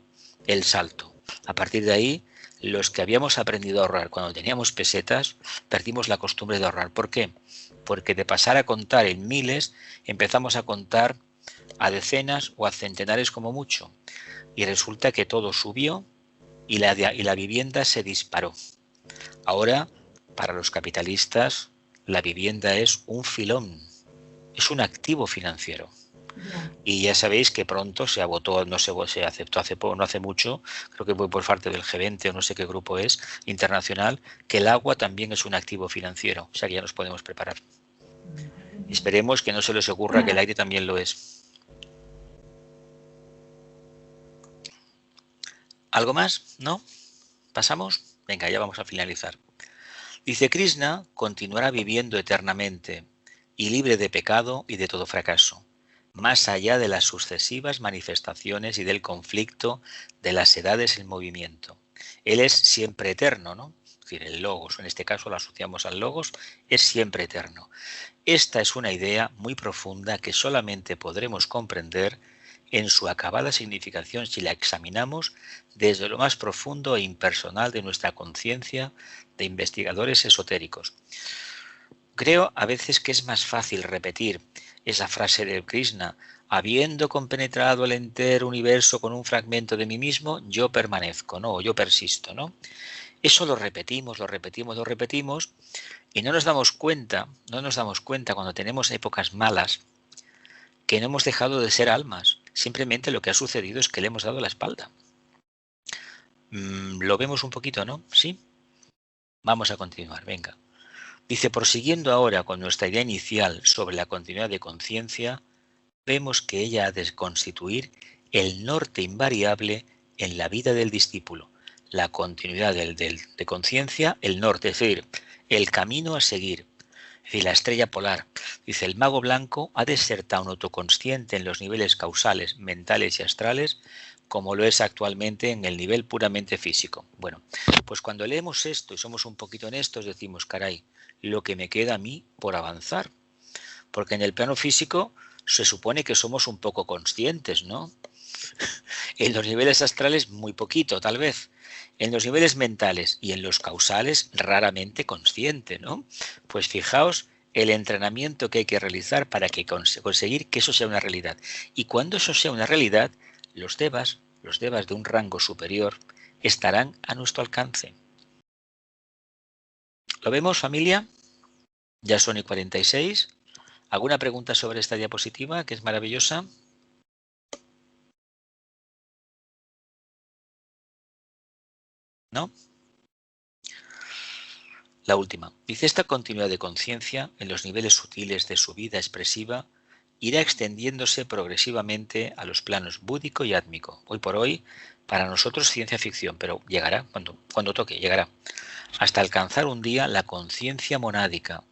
el salto. A partir de ahí, los que habíamos aprendido a ahorrar cuando teníamos pesetas, perdimos la costumbre de ahorrar. ¿Por qué? porque de pasar a contar en miles, empezamos a contar a decenas o a centenares como mucho. Y resulta que todo subió y la vivienda se disparó. Ahora, para los capitalistas, la vivienda es un filón, es un activo financiero. Y ya sabéis que pronto se votó, se aceptó no hace mucho, creo que fue por parte del G20 o no sé qué grupo es, internacional, que el agua también es un activo financiero. O sea que ya nos podemos preparar. Esperemos que no se les ocurra que el aire también lo es. ¿Algo más? ¿No? ¿Pasamos? Venga, ya vamos a finalizar. Dice: Krishna continuará viviendo eternamente y libre de pecado y de todo fracaso, más allá de las sucesivas manifestaciones y del conflicto de las edades en movimiento. Él es siempre eterno, ¿no? Es decir, el logos, en este caso lo asociamos al logos, es siempre eterno. Esta es una idea muy profunda que solamente podremos comprender en su acabada significación si la examinamos desde lo más profundo e impersonal de nuestra conciencia de investigadores esotéricos. Creo a veces que es más fácil repetir esa frase de Krishna: habiendo compenetrado el entero universo con un fragmento de mí mismo, yo permanezco, ¿no? O yo persisto, ¿no? Eso lo repetimos y no nos damos cuenta cuando tenemos épocas malas que no hemos dejado de ser almas. Simplemente lo que ha sucedido es que le hemos dado la espalda. Lo vemos un poquito, ¿no? ¿Sí? Vamos a continuar, venga. Dice: prosiguiendo ahora con nuestra idea inicial sobre la continuidad de conciencia, vemos que ella ha de constituir el norte invariable en la vida del discípulo. La continuidad de conciencia, el norte, es decir, el camino a seguir. Es decir, la estrella polar. Dice: el mago blanco ha de ser tan autoconsciente en los niveles causales, mentales y astrales como lo es actualmente en el nivel puramente físico. Bueno, pues cuando leemos esto y somos un poquito honestos, decimos: caray, lo que me queda a mí por avanzar. Porque en el plano físico se supone que somos un poco conscientes, ¿no? En los niveles astrales muy poquito, tal vez. En los niveles mentales y en los causales raramente consciente, ¿no? Pues fijaos el entrenamiento que hay que realizar para que conseguir que eso sea una realidad. Y cuando eso sea una realidad, los devas de un rango superior estarán a nuestro alcance. ¿Lo vemos, familia? Ya son y 46. ¿Alguna pregunta sobre esta diapositiva, que es maravillosa? ¿No? La última. Dice: esta continuidad de conciencia en los niveles sutiles de su vida expresiva irá extendiéndose progresivamente a los planos búdico y átmico. Hoy por hoy, para nosotros, ciencia ficción, pero llegará, cuando toque, llegará, hasta alcanzar un día la conciencia monádica,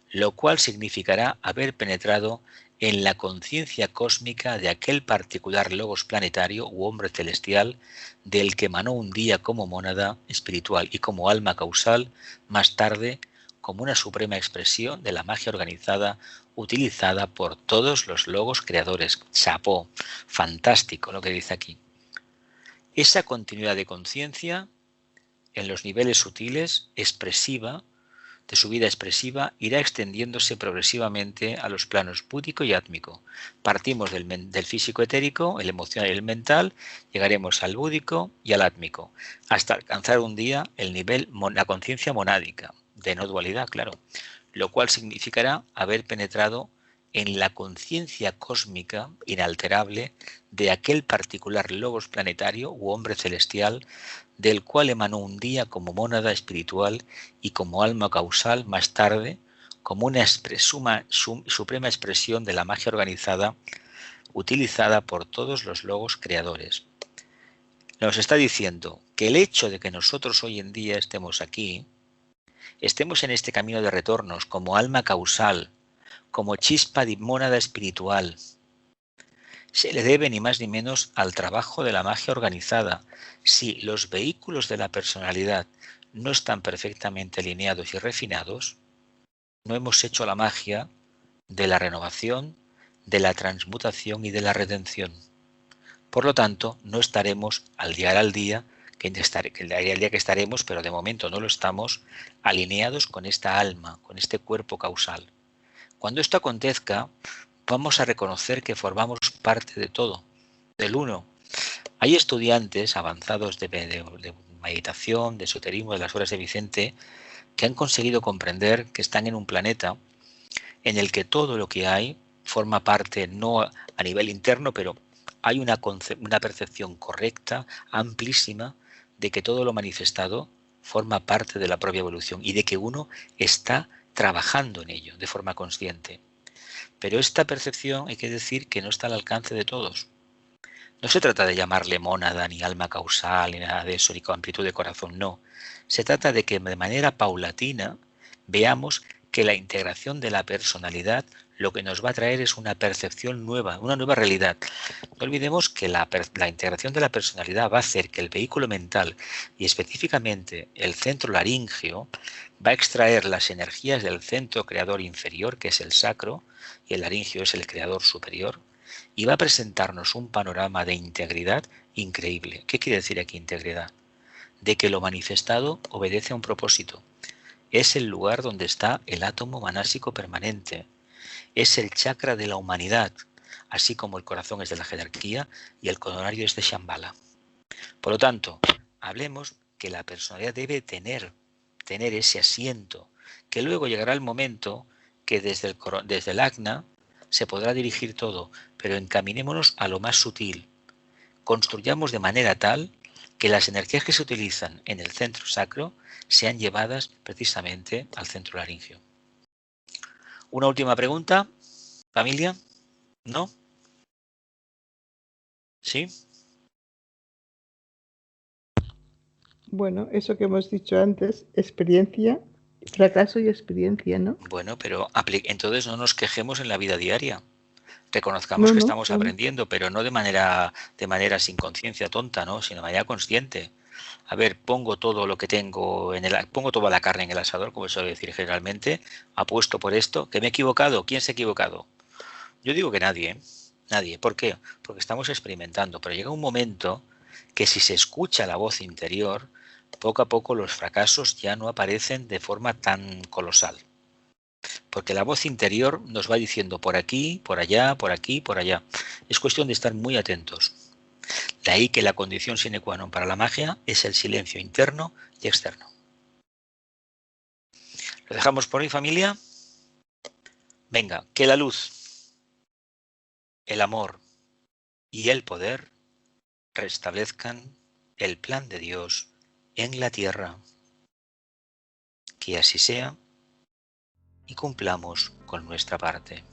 lo cual significará haber penetrado en la conciencia cósmica de aquel particular logos planetario u hombre celestial del que emanó un día como mónada espiritual y como alma causal, más tarde como una suprema expresión de la magia organizada utilizada por todos los logos creadores. Chapó, fantástico lo que dice aquí. Esa continuidad de conciencia en los niveles sutiles, expresiva, de su vida expresiva, irá extendiéndose progresivamente a los planos búdico y átmico. Partimos del físico etérico, el emocional y el mental, llegaremos al búdico y al átmico, hasta alcanzar un día el nivel, la conciencia monádica, de no dualidad, claro, lo cual significará haber penetrado en la conciencia cósmica inalterable de aquel particular logos planetario u hombre celestial del cual emanó un día como mónada espiritual y como alma causal, más tarde como una suprema expresión de la magia organizada utilizada por todos los logos creadores. Nos está diciendo que el hecho de que nosotros hoy en día estemos aquí, estemos en este camino de retornos como alma causal, como chispa de mónada espiritual, se le debe ni más ni menos al trabajo de la magia organizada. Si los vehículos de la personalidad no están perfectamente alineados y refinados, no hemos hecho la magia de la renovación, de la transmutación y de la redención. Por lo tanto, no estaremos al llegar al día, que estaremos, pero de momento no lo estamos, alineados con esta alma, con este cuerpo causal. Cuando esto acontezca, vamos a reconocer que formamos parte de todo, del uno. Hay estudiantes avanzados de meditación, de esoterismo, de las obras de Vicente, que han conseguido comprender que están en un planeta en el que todo lo que hay forma parte, no a nivel interno, pero hay una percepción correcta, amplísima, de que todo lo manifestado forma parte de la propia evolución y de que uno está trabajando en ello de forma consciente. Pero esta percepción hay que decir que no está al alcance de todos. No se trata de llamarle mónada, ni alma causal, ni nada de eso, ni con amplitud de corazón, no. Se trata de que de manera paulatina veamos que la integración de la personalidad lo que nos va a traer es una percepción nueva, una nueva realidad. No olvidemos que la integración de la personalidad va a hacer que el vehículo mental y específicamente el centro laríngeo va a extraer las energías del centro creador inferior, que es el sacro, y el laríngeo es el creador superior, y va a presentarnos un panorama de integridad increíble. ¿Qué quiere decir aquí integridad? De que lo manifestado obedece a un propósito. Es el lugar donde está el átomo manásico permanente. Es el chakra de la humanidad, así como el corazón es de la jerarquía y el coronario es de Shambhala. Por lo tanto, hablemos que la personalidad debe tener ese asiento, que luego llegará el momento que desde el Ajna se podrá dirigir todo, pero encaminémonos a lo más sutil. Construyamos de manera tal que las energías que se utilizan en el centro sacro sean llevadas precisamente al centro laríngeo. Una última pregunta, familia. ¿No? ¿Sí? Bueno, eso que hemos dicho antes, experiencia, fracaso y experiencia, ¿no? Bueno, pero entonces no nos quejemos en la vida diaria. Reconozcamos que estamos aprendiendo, pero no de manera sin conciencia tonta, ¿no? Sino de manera consciente. A ver, pongo todo lo que tengo pongo toda la carne en el asador, como suelo decir generalmente, apuesto por esto, que me he equivocado. ¿Quién se ha equivocado? Yo digo que nadie, ¿eh? Nadie. ¿Por qué? Porque estamos experimentando, pero llega un momento que si se escucha la voz interior, poco a poco los fracasos ya no aparecen de forma tan colosal. Porque la voz interior nos va diciendo por aquí, por allá, por aquí, por allá. Es cuestión de estar muy atentos. De ahí que la condición sine qua non para la magia es el silencio interno y externo. ¿Lo dejamos por hoy, familia? Venga, que la luz, el amor y el poder restablezcan el plan de Dios en la tierra. Que así sea y cumplamos con nuestra parte.